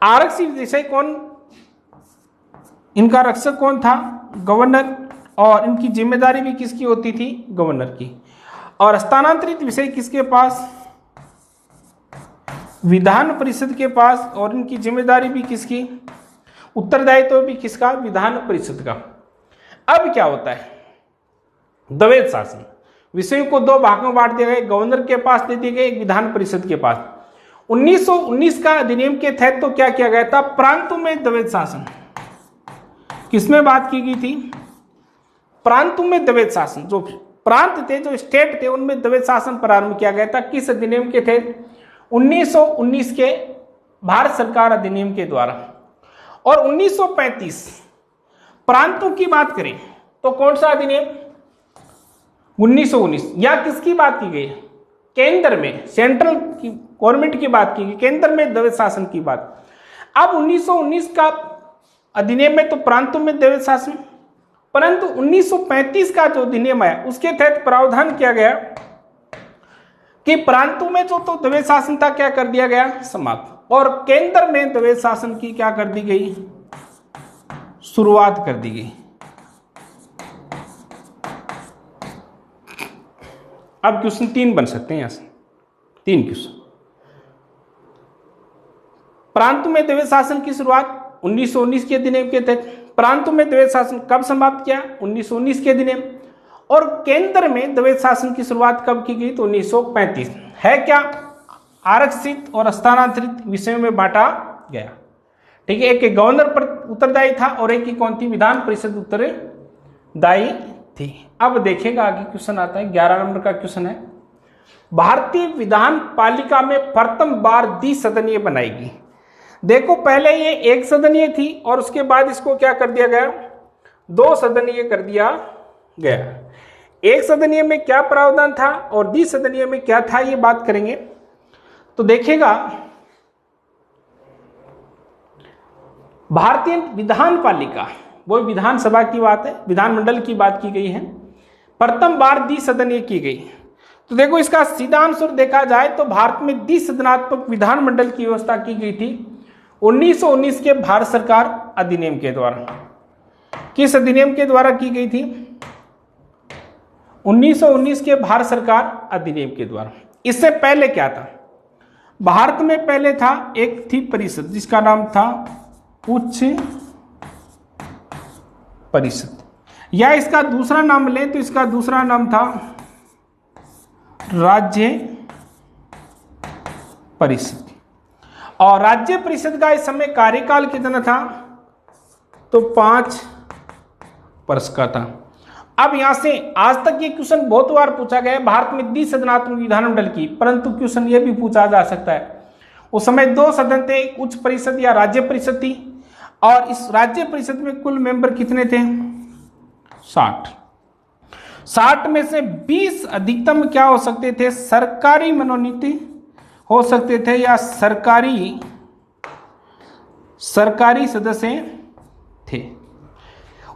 आरक्षित विषय कौन, इनका रक्षक कौन था? गवर्नर, और इनकी जिम्मेदारी भी किसकी होती थी? गवर्नर की। और स्थानांतरित विषय किसके पास? विधान परिषद के पास, और इनकी जिम्मेदारी भी किसकी? उत्तरदायित्व भी किसका? विधान परिषद का। अब क्या होता है, द्वैध शासन विषयों को दो भागों में बांट दिया गया, गवर्नर के पास दे दिए गए, एक विधान परिषद के पास। 1919 का अधिनियम के तहत तो क्या किया गया था, प्रांतों में द्वैध शासन, किसमें बात की गई थी, प्रांतों में द्वैध शासन, जो प्रांत थे, जो स्टेट थे, उनमें द्वैध शासन प्रारंभ किया गया था। किस अधिनियम के तहत, 1919 के भारत सरकार अधिनियम के द्वारा। और 1935 प्रांतों की बात करें तो कौन सा अधिनियम, 1919, या किसकी बात की गई, केंद्र में, सेंट्रल गवर्नमेंट की बात की गई, केंद्र में द्वैध शासन की बात। अब 1919 का अधिनियम में तो प्रांतों में द्वैध शासन, परंतु 1935 का जो अधिनियम है उसके तहत प्रावधान किया गया कि प्रांतों में जो तो द्वैध शासन था क्या कर दिया गया, समाप्त, और केंद्र में द्वैध शासन की क्या कर दी गई, शुरुआत कर दी गई। अब क्वेश्चन 3 बन सकते हैं, यहां से 3 क्वेश्चन। प्रांतों में द्वैध शासन की शुरुआत 1919 के अधिनियम के तहत, प्रांतों में द्वैध शासन कब समाप्त किया, 1919 के अधिनियम, और केंद्र में द्वैध शासन की शुरुआत कब की गई, तो 1935। है क्या, आरक्षित और स्थानांतरित विषयों में बांटा गया। ठीक है, एक गवर्नर पर उत्तरदायी था और एक की कौन थी, विधान परिषद उत्तरदायी थी। अब देखेगा आगे क्वेश्चन आता है, 11 नंबर का क्वेश्चन है, भारतीय विधान पालिका में प्रथम बार द्विसदनीय बनाएगी। देखो पहले ये एक सदनीय थी और उसके बाद इसको क्या कर दिया गया, 2 सदनीय कर दिया गया। एक सदनीय में क्या प्रावधान था और द्विसदनीय में क्या था, ये बात करेंगे। तो देखिएगा, भारतीय विधान पालिका, वो विधानसभा की बात है, विधानमंडल की बात की गई है, प्रथम बार द्विसदनीय की गई। तो देखो इसका सीधा आंसर देखा जाए तो भारत में द्विसदनात्मक विधानमंडल की व्यवस्था की गई थी 1919 के भारत सरकार अधिनियम के द्वारा। किस अधिनियम के द्वारा की गई थी, 1919 के भारत सरकार अधिनियम के द्वारा। इससे पहले क्या था, भारत में पहले था, एक थी परिषद जिसका नाम था उच्च परिषद, या इसका दूसरा नाम लें तो इसका दूसरा नाम था राज्य परिषद। और राज्य परिषद का इस समय कार्यकाल कितना था, तो 5 वर्ष का था। अब यहां से आज तक ये क्वेश्चन बहुत बार पूछा गया है भारत में द्विसदनात्मक विधानमंडल की, परंतु क्वेश्चन ये भी पूछा जा सकता है, उस समय 2 सदन थे, उच्च परिषद या राज्य परिषद थी, और इस राज्य परिषद में कुल मेंबर कितने थे, 60 में से 20 अधिकतम क्या हो सकते थे, सरकारी मनोनीत हो सकते थे या सरकारी सदस्य थे।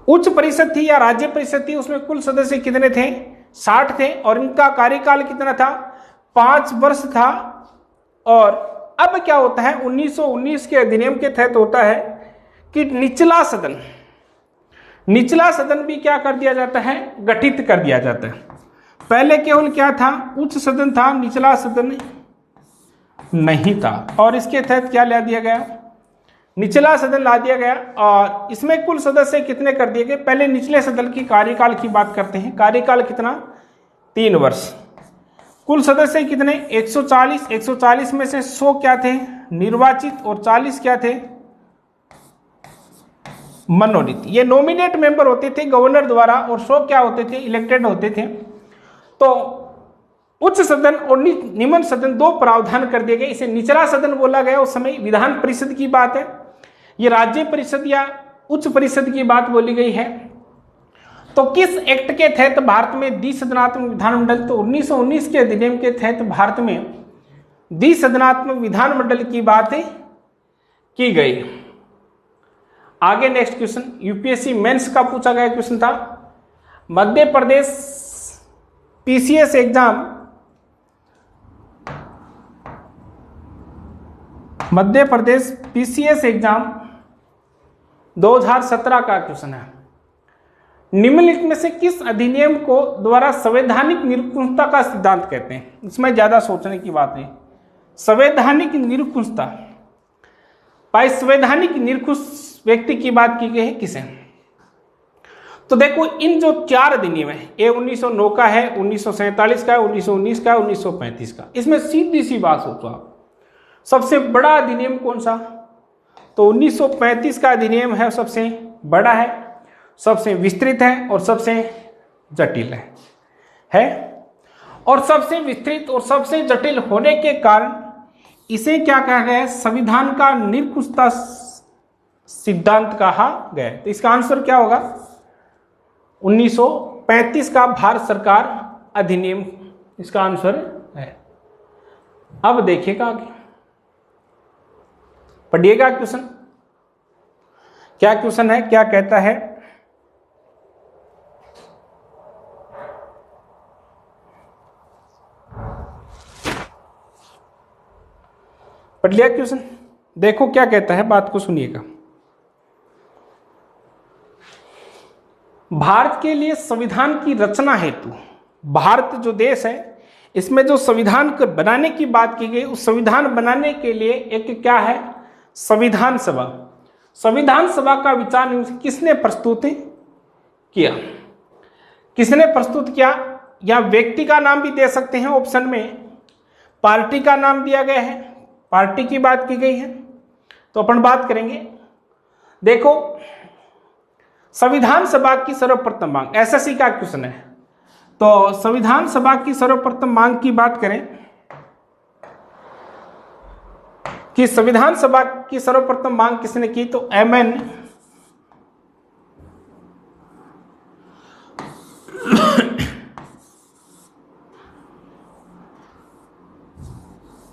उच्च परिषद थी या राज्य परिषद थी, उसमें कुल सदस्य कितने थे, 60 थे, और इनका कार्यकाल कितना था, 5 वर्ष था। और अब क्या होता है, 1919 के अधिनियम के तहत होता है कि निचला सदन भी क्या कर दिया जाता है, गठित कर दिया जाता है। पहले केवल क्या था, उच्च सदन था, निचला सदन नहीं था, और इसके तहत क्या ला दिया गया, निचला सदन ला दिया गया। और इसमें कुल सदस्य कितने कर दिए गए, पहले निचले सदन की कार्यकाल की बात करते हैं, कार्यकाल कितना, 3 वर्ष। कुल सदस्य कितने, 140 में से 100 क्या थे, निर्वाचित, और 40 क्या थे, मनोनीत। ये नॉमिनेट मेंबर होते थे गवर्नर द्वारा, और 100 क्या होते थे, इलेक्टेड होते थे। तो उच्च सदन और निम्न सदन 2 प्रावधान कर दिए गए। इसे निचला सदन बोला गया, उस समय विधान परिषद की बात है, ये राज्य परिषद या उच्च परिषद की बात बोली गई है। तो किस एक्ट के तहत भारत में द्विसदनात्मक विधानमंडल, तो 1919 के अधिनियम के तहत भारत में द्विसदनात्मक विधानमंडल की बात की गई। आगे नेक्स्ट क्वेश्चन, यूपीएससी मेंस का पूछा गया क्वेश्चन था, Madhya Pradesh PCS exam, Madhya Pradesh PCS exam 2017 का क्वेश्चन है। निम्नलिखित में से किस अधिनियम को द्वारा संवैधानिक निरंकुशता का सिद्धांत कहते हैं, इसमें ज्यादा सोचने की बात है। संवैधानिक निरंकुशता, भाई संवैधानिक निरंकुश व्यक्ति की बात की गई है किसे, तो देखो इन जो 4 अधिनियम है, ये 1909 का है, 1947 का है, 1919 का है, 1935 का, इसमें सीधी सी बात सोचो आप, सबसे बड़ा अधिनियम कौन सा? तो 1935 का अधिनियम है, सबसे बड़ा है, सबसे विस्तृत है और सबसे जटिल है। और सबसे विस्तृत और सबसे जटिल होने के कारण इसे क्या कहा गया है? संविधान का निरंकुशता सिद्धांत कहा गया है। तो इसका आंसर क्या होगा? 1935 का भारत सरकार अधिनियम इसका आंसर है। अब देखिएगा आगे, पढ़िएगा क्वेश्चन। क्या क्वेश्चन है, क्या कहता है? पढ़ लिया क्वेश्चन? देखो क्या कहता है, बात को सुनिएगा। भारत के लिए संविधान की रचना हेतु, भारत जो देश है इसमें जो संविधान को बनाने की बात की गई, उस संविधान बनाने के लिए एक क्या है? संविधान सभा। संविधान सभा का विचार किसने प्रस्तुत किया? किसने प्रस्तुत किया? या व्यक्ति का नाम भी दे सकते हैं ऑप्शन में, पार्टी का नाम दिया गया है, पार्टी की बात की गई है। तो अपन बात करेंगे। देखो, संविधान सभा की सर्वप्रथम मांग, एसएससी का क्वेश्चन है। तो संविधान सभा की सर्वप्रथम मांग की बात करें कि संविधान सभा की सर्वप्रथम मांग किसने की? तो एमएन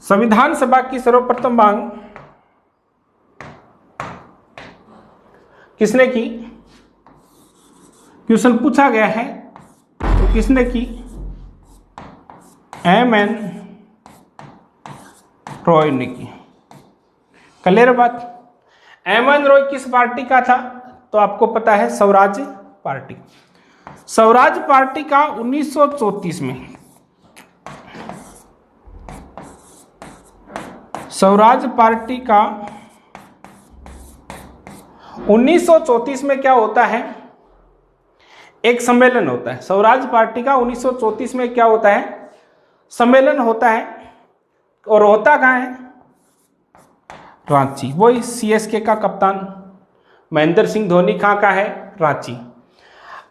संविधान सभा की सर्वप्रथम मांग किसने की? क्वेश्चन पूछा गया है, तो किसने की? एमएन रॉय ने की। क्लियर बात? एमएन रॉय किस पार्टी का था? तो आपको पता है स्वराज पार्टी। स्वराज पार्टी का 1934 में, स्वराज पार्टी का 1934 में क्या होता है? एक सम्मेलन होता है। स्वराज पार्टी का 1934 में क्या होता है? सम्मेलन होता है। और होता कहाँ है? रांची। वही सीएसके का कप्तान महेंद्र सिंह धोनी कहाँ का है? रांची।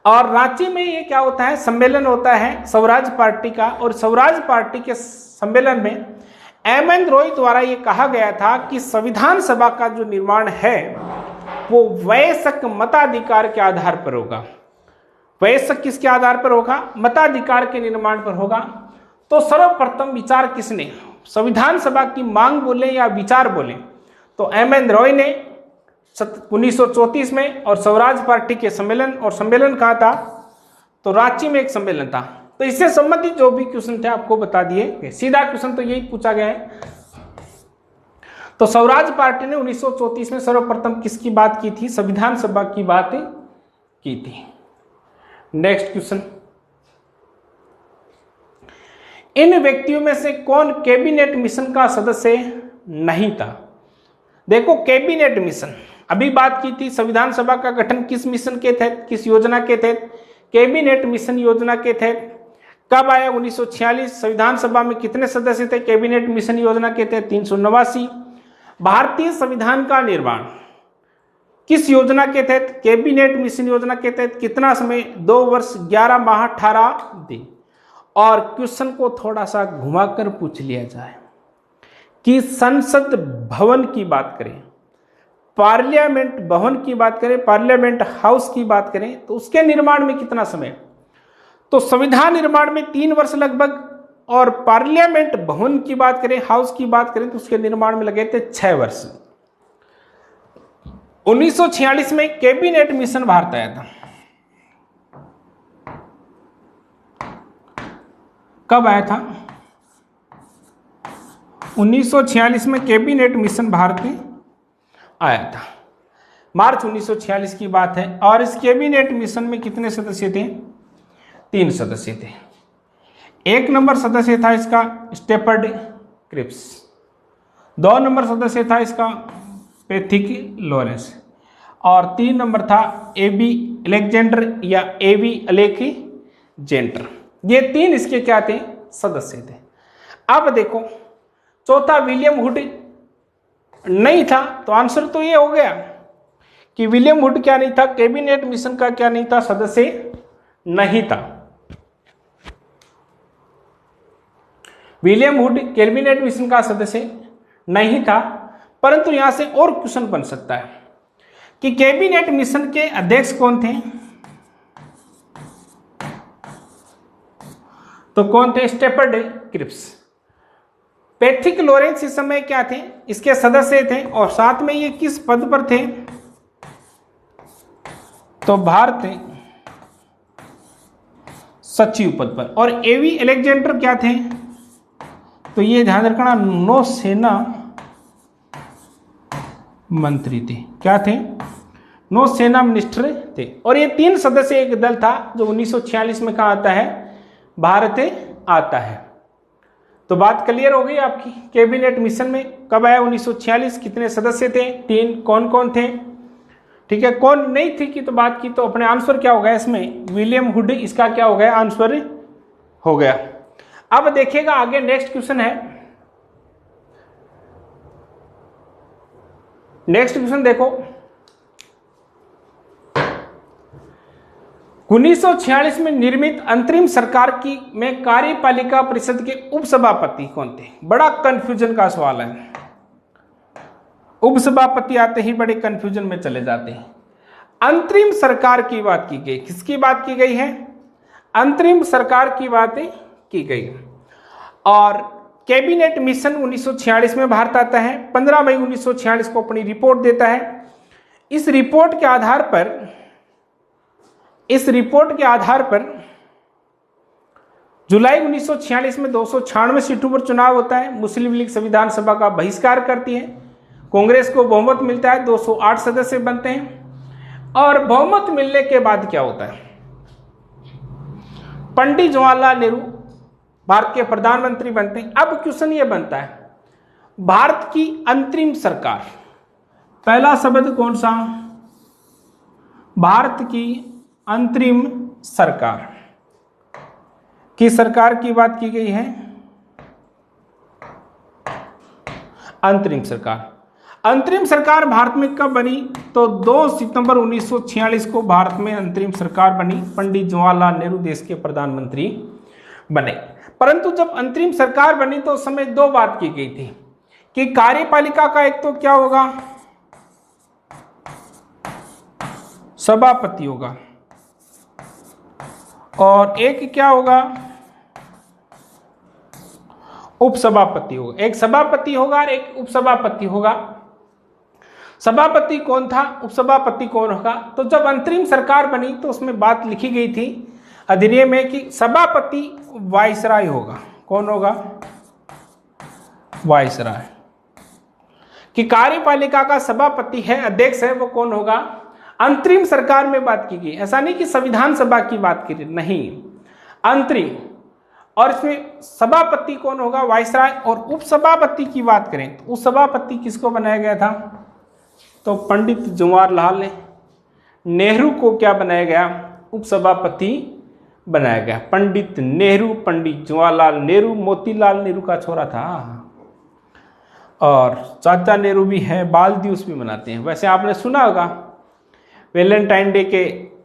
और रांची में ये क्या होता है? सम्मेलन होता है स्वराज पार्टी का। और स्वराज पार्टी के सम्मेलन में एमएन रॉय द्वारा ये कहा गया था कि संविधान सभा का जो निर्माण है वो वयस्क मताधिकार के आधार पर होगा। वयस्क किसके आधार पर होगा? मताधिकार के निर्माण पर होगा। तो सर्वप्रथम विचार किसने? संविधान सभा की मांग बोले या विचार बोले तो एमएन रॉय ने 1934 में, और स्वराज पार्टी के सम्मेलन, और सम्मेलन कहाँ था? तो रांची में एक सम्मेलन था। तो इससे संबंधित जो भी क्वेश्चन थे आपको बता दिए। सीधा क्वेश्चन तो यही पूछा गया है। तो स्वराज पार्टी ने 1934 में सर्वप्रथम किसकी बात की थी? संविधान सभा की बात की थी। नेक्स्ट क्वेश्चन, इन व्यक्तियों में से कौन कैबिनेट मिशन का सदस्य नहीं था? देखो, कैबिनेट मिशन अभी बात की थी, संविधान सभा का गठन किस मिशन के तहत, किस योजना के तहत? कैबिनेट मिशन योजना के तहत। कब आया? 1946। संविधान सभा में कितने सदस्य थे कैबिनेट मिशन योजना के तहत? 389। भारतीय संविधान का निर्माण किस योजना के तहत? कैबिनेट मिशन योजना के तहत। कितना समय? 2 वर्ष 11 माह 18 दिन। और क्वेश्चन को थोड़ा सा घुमाकर पूछ लिया जाए कि संसद भवन की बात करें, पार्लियामेंट भवन की बात करें, पार्लियामेंट हाउस की बात करें, तो उसके निर्माण में कितना समय? तो संविधान निर्माण में 3 वर्ष लगभग, और पार्लियामेंट भवन की बात करें, हाउस की बात करें, तो उसके निर्माण में लगे थे 6 वर्ष। 1946 में कैबिनेट मिशन भारत आया था। कब आया था? 1946 में कैबिनेट मिशन भारत में आया था। मार्च 1946 की बात है। और इस कैबिनेट मिशन में कितने सदस्य थे? 3 सदस्य थे। 1 नंबर सदस्य था इसका स्टेफर्ड क्रिप्स, 2 नंबर सदस्य था इसका पैथिक लॉरेंस, और 3 नंबर था एबी अलेक्जेंडर या एबी अलेक्जेंडर। ये 3 इसके क्या थे? सदस्य थे। अब देखो, चौथा विलियम हुड नहीं था। तो आंसर तो ये हो गया कि विलियम हुड क्या नहीं था, कैबिनेट मिशन का क्या नहीं था, सदस्य नहीं था। विलियम हुड कैबिनेट मिशन का सदस्य नहीं था। परंतु यहां से और क्वेश्चन बन सकता है कि कैबिनेट मिशन के अध्यक्ष कौन थे? तो कौन थे? Stafford Cripps. पैट्रिक लॉरेंस इस समय क्या थे? इसके सदस्य थे। और साथ में ये किस पद पर थे? तो भारत सचिव पद पर। और एवी अलेक्जेंडर क्या थे? तो ये ध्यान रखना, नौसेना मंत्री थे। क्या थे? नौसेना मिनिस्टर थे। और ये 3 सदस्य एक दल था जो 1946 में कहा आता है? भारत आता है। तो बात क्लियर हो गई आपकी। कैबिनेट मिशन में कब आया? 1946। कितने सदस्य थे? 3। कौन कौन थे? ठीक है, कौन नहीं थी की तो बात की, तो अपने आंसर क्या हो गया इसमें? विलियम हुड इसका क्या हो गया? आंसर हो गया। अब देखिएगा आगे नेक्स्ट क्वेश्चन है। नेक्स्ट क्वेश्चन देखो, 1946 में निर्मित अंतरिम सरकार की में कार्यपालिका परिषद के उपसभापति कौन थे? बड़ा कंफ्यूजन का सवाल है। उपसभापति आते ही बड़े कंफ्यूजन में चले जाते हैं। अंतरिम सरकार की बात की गई। किसकी बात की गई है? अंतरिम सरकार की बातें की गई। और कैबिनेट मिशन 1946 में भारत आता है। 15 मई 1946 को अपनी रिपोर्ट देता है। इस रिपोर्ट के आधार पर जुलाई 1946 में 296 सीटों पर चुनाव होता है। मुस्लिम लीग संविधान सभा का बहिष्कार करती है। कांग्रेस को बहुमत मिलता है, 208 सदस्य बनते हैं। और बहुमत मिलने के बाद क्या होता है? पंडित जवाहरलाल नेहरू भारत के प्रधानमंत्री बनते हैं। अब क्वेश्चन ये बनता है, भारत की अंतरिम सरकार, पहला शब्द कौन सा? भारत की अंतरिम सरकार। किस सरकार की बात की गई है? अंतरिम सरकार। अंतरिम सरकार भारत में कब बनी? तो 2 सितंबर 1946 को भारत में अंतरिम सरकार बनी। पंडित जवाहरलाल नेहरू देश के प्रधानमंत्री बने। परंतु जब अंतरिम सरकार बनी तो उस समय 2 बात की गई थी कि कार्यपालिका का एक तो क्या होगा? सभापति होगा, और एक क्या होगा? उपसभापति होगा। एक सभापति होगा और एक उपसभापति होगा। सभापति कौन था? उपसभापति कौन होगा? तो जब अंतरिम सरकार बनी तो उसमें बात लिखी गई थी अधिनियम में कि सभापति वायसराय होगा। कौन होगा? वायसराय। कि कार्यपालिका का सभापति है, अध्यक्ष है, वो कौन होगा? अंतरिम सरकार में बात की गई। ऐसा नहीं कि संविधान सभा की बात की, नहीं, अंतरिम। और इसमें सभापति कौन होगा? वायसराय। और उपसभापति की बात करें तो उपसभापति किसको बनाया गया था? तो पंडित जवाहरलाल नेहरू को क्या बनाया गया? उपसभापति बनाया गया। पंडित नेहरू, पंडित जवाहरलाल नेहरू मोतीलाल नेहरू का छोरा था। और चाचा नेहरू भी है, बाल दिवस भी मनाते हैं। वैसे आपने सुना होगा वैलेंटाइन डे के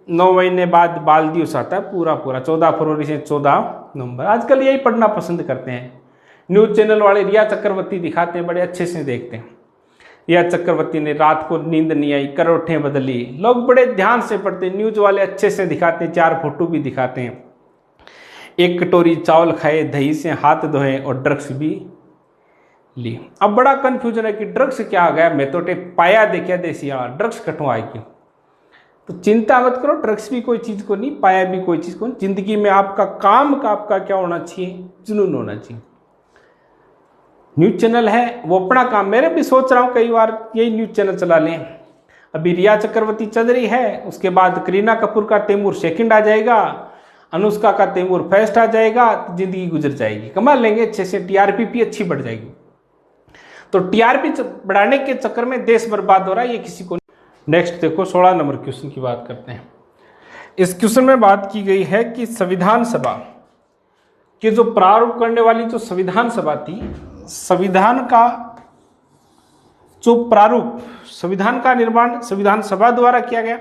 9 महीने बाद बाल दिवस आता है, पूरा 14 फरवरी से 14 नवंबर। आजकल यही पढ़ना पसंद करते हैं। न्यूज़ चैनल वाले रिया चक्रवर्ती दिखाते हैं, बड़े अच्छे से देखते हैं। रिया चक्रवर्ती ने रात को नींद नहीं आई, करवटें बदली, लोग बड़े ध्यान से पढ़ते हैं। न्यूज़ वाले अच्छे से दिखाते हैं, 4 फोटो भी दिखाते हैं। 1 कटोरी चावल खाए, दही से हाथ धोए और ड्रग्स भी ली। अब बड़ा कंफ्यूजन है कि ड्रग्स क्या आ गया? मैं तो पाया देखा देसी ड्रग्स कटो आएगी। तो चिंता मत करो, ड्रग्स भी कोई चीज़ को नहीं, पाया भी कोई चीज़ को नहीं। जिंदगी में आपका काम का आपका क्या होना चाहिए? जुनून होना चाहिए। न्यूज़ चैनल है वो अपना काम, मेरे भी सोच रहा हूँ कई बार यही न्यूज़ चैनल चला लें। अभी रिया चक्रवर्ती चल रही है, उसके बाद करीना कपूर का तैमूर सेकंड आ जाएगा, अनुष्का का तैमूर फर्स्ट आ जाएगा, तो जिंदगी गुजर जाएगी। कमा लेंगे अच्छे से, टीआरपी भी अच्छी बढ़ जाएगी। तो टीआरपी बढ़ाने के चक्कर में देश बर्बाद हो रहा है, ये किसी को। नेक्स्ट देखो 16 नंबर क्वेश्चन की बात करते हैं। इस क्वेश्चन में बात की गई है कि संविधान सभा के जो प्रारूप करने वाली जो संविधान सभा थी, संविधान का जो प्रारूप संविधान का निर्माण संविधान सभा द्वारा किया गया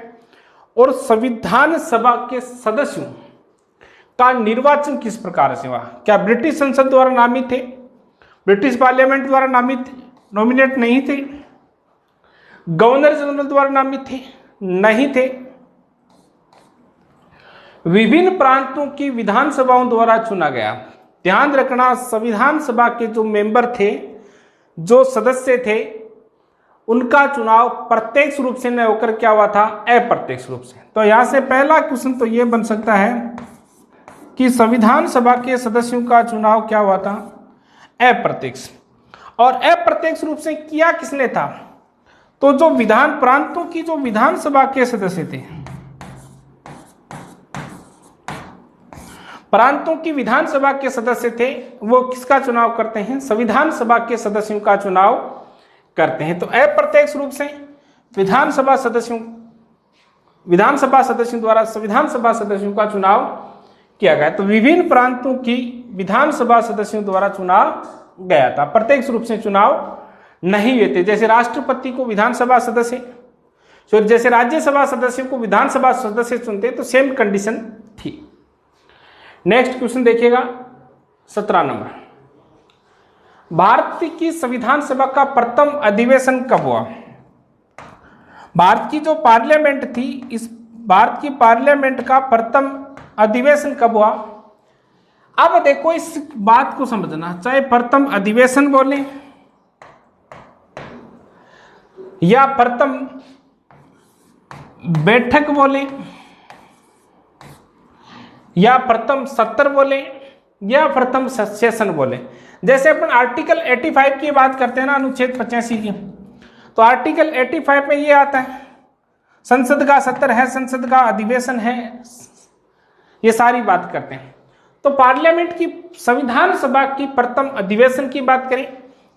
और संविधान सभा के सदस्यों का निर्वाचन किस प्रकार से हुआ। क्या ब्रिटिश संसद द्वारा नामित थे, ब्रिटिश पार्लियामेंट द्वारा नामित थे, नॉमिनेट नहीं थे, गवर्नर जनरल द्वारा नामित थे, नहीं थे, विभिन्न प्रांतों की विधानसभाओं द्वारा चुना गया। ध्यान रखना, संविधान सभा के जो मेंबर थे, जो सदस्य थे, उनका चुनाव प्रत्यक्ष रूप से न होकर क्या हुआ था, अप्रत्यक्ष रूप से। तो यहां से पहला क्वेश्चन तो यह बन सकता है कि संविधान सभा के सदस्यों का चुनाव क्या हुआ था, अप्रत्यक्ष। और अप्रत्यक्ष रूप से किया किसने था, तो जो विधान प्रांतों की जो विधानसभा के सदस्य थे, प्रांतों की विधानसभा के सदस्य थे, वो किसका चुनाव करते हैं, संविधान सभा के सदस्यों का चुनाव करते हैं। तो अप्रत्यक्ष रूप से विधानसभा सदस्यों द्वारा संविधान सभा सदस्यों का चुनाव किया गया। तो विभिन्न प्रांतों की विधानसभा सदस्यों द्वारा चुनाव गया था, प्रत्यक्ष रूप से चुनाव नहीं हुए थे। जैसे राष्ट्रपति को विधानसभा सदस्य, जैसे राज्यसभा सदस्यों को विधानसभा सदस्य चुनते, तो सेम कंडीशन थी। नेक्स्ट क्वेश्चन देखिएगा 17 नंबर, भारत की संविधान सभा का प्रथम अधिवेशन कब हुआ। भारत की जो पार्लियामेंट थी, इस भारत की पार्लियामेंट का प्रथम अधिवेशन कब हुआ। अब देखो इस बात को समझना, चाहे प्रथम अधिवेशन बोले या प्रथम बैठक बोले या प्रथम सत्र बोले या प्रथम सेशन बोले। जैसे अपन आर्टिकल 85 की बात करते हैं ना, अनुच्छेद 85 की, तो आर्टिकल 85 में ये आता है संसद का सत्र है, संसद का अधिवेशन है, ये सारी बात करते हैं। तो पार्लियामेंट की संविधान सभा की प्रथम अधिवेशन की बात करें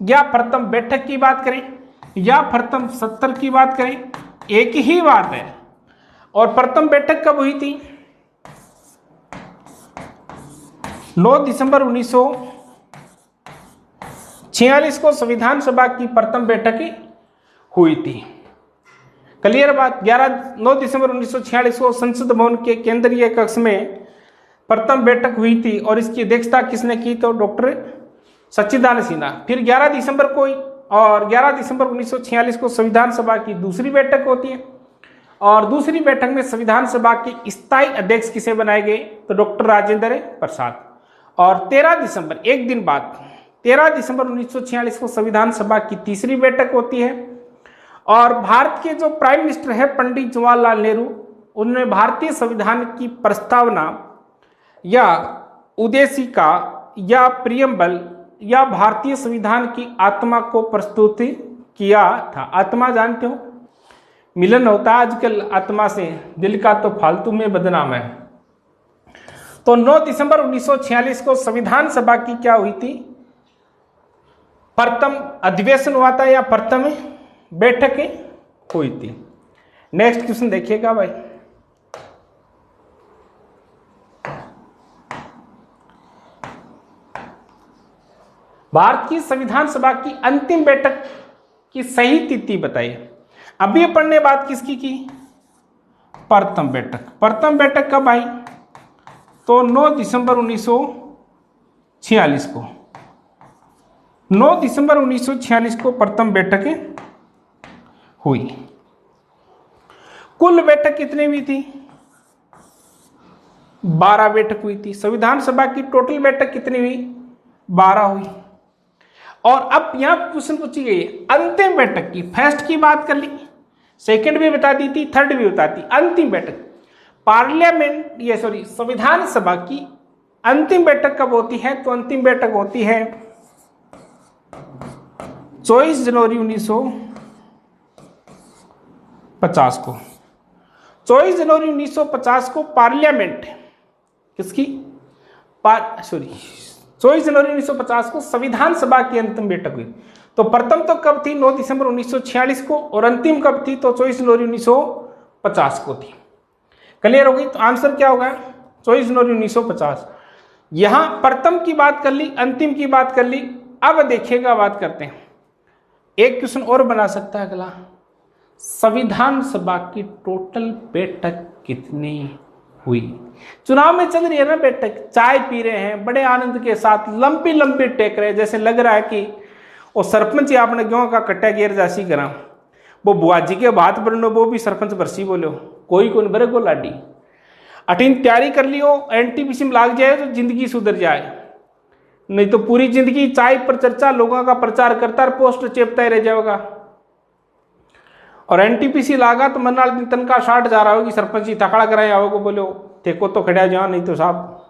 या प्रथम बैठक की बात करें या प्रथम सत्र की बात करें, एक ही बात है। और प्रथम बैठक कब हुई थी, 9 दिसंबर 1946 को संविधान सभा की प्रथम बैठक हुई थी। क्लियर बात। 9 दिसंबर 1946 को संसद भवन के केंद्रीय कक्ष में प्रथम बैठक हुई थी और इसकी अध्यक्षता किसने की, तो डॉक्टर सच्चिदानंद सिन्हा। फिर 11 दिसंबर को और 11 दिसंबर 1946 को संविधान सभा की दूसरी बैठक होती है और दूसरी बैठक में संविधान सभा के स्थायी अध्यक्ष किसे बनाए गए, तो डॉक्टर राजेंद्र प्रसाद। और 13 दिसंबर, एक दिन बाद 13 दिसंबर 1946 को संविधान सभा की तीसरी बैठक होती है और भारत के जो प्राइम मिनिस्टर है पंडित जवाहरलाल नेहरू, उन्होंने भारतीय संविधान की प्रस्तावना या उद्देशिका या प्रियम्बल या भारतीय संविधान की आत्मा को प्रस्तुत किया था। आत्मा जानते हो, मिलन होता है आजकल आत्मा से, दिल का तो फालतू में बदनाम है। तो 9 दिसंबर 1946 को संविधान सभा की क्या हुई थी, प्रथम अधिवेशन हुआ था या प्रथम बैठक हुई थी। नेक्स्ट क्वेश्चन देखिएगा भाई, भारत की संविधान सभा की अंतिम बैठक की सही तिथि बताइए। अभी अपन ने बात किसकी की, प्रथम बैठक। प्रथम बैठक कब आई, तो 9 दिसंबर 1946 को। 9 दिसंबर 1946 को प्रथम बैठक हुई। कुल बैठक कितनी हुई थी, 12 बैठक हुई थी। संविधान सभा की टोटल बैठक कितनी हुई, 12 हुई। और अब यहां क्वेश्चन पूछी गई अंतिम बैठक की। फर्स्ट की बात कर ली, सेकंड भी बता दी थी, थर्ड भी बता दी। अंतिम बैठक संविधान सभा की अंतिम बैठक कब होती है, तो अंतिम बैठक होती है 24 जनवरी 1950 को। 24 जनवरी 1950 को पार्लियामेंट किसकी 24 जनवरी 1950 को संविधान सभा की अंतिम बैठक हुई। तो प्रथम तो कब थी, 9 दिसंबर 1946 को, और अंतिम कब थी, तो 24 जनवरी 1950 को थी। क्लियर हो गई। तो आंसर क्या होगा, 24 जनवरी 1950। यहां प्रथम की बात कर ली, अंतिम की बात कर ली। अब देखिएगा, बात करते हैं एक क्वेश्चन और बना सकता है अगला, संविधान सभा की टोटल बैठक कितनी हुई? चुनाव में चल रही है ना बैठक, चाय पी रहे हैं बड़े आनंद के साथ, लंबी लंबी टेक रहे हैं, जैसे लग रहा है कि वो सरपंच ही आपने गेहूं का कट्टा गेर जासी करा, वो बुआजी के बात पर वो भी सरपंच बरसी बोलो, कोई कौन बरे को लाडी अटीन तैयारी कर लियो, एनटीपीसी में लाग जाए तो जिंदगी सुधर जाए, नहीं तो पूरी जिंदगी चाय पर चर्चा, लोगों का प्रचार करता और पोस्टर चेपता ही रह जाएगा। और एनटीपीसी लागा तो मरना दिन तनखा 60 जा रहा होगी, सरपंच ही थकड़ा कराए आओगे, बोलो देखो तो खड़ा जा, नहीं तो साहब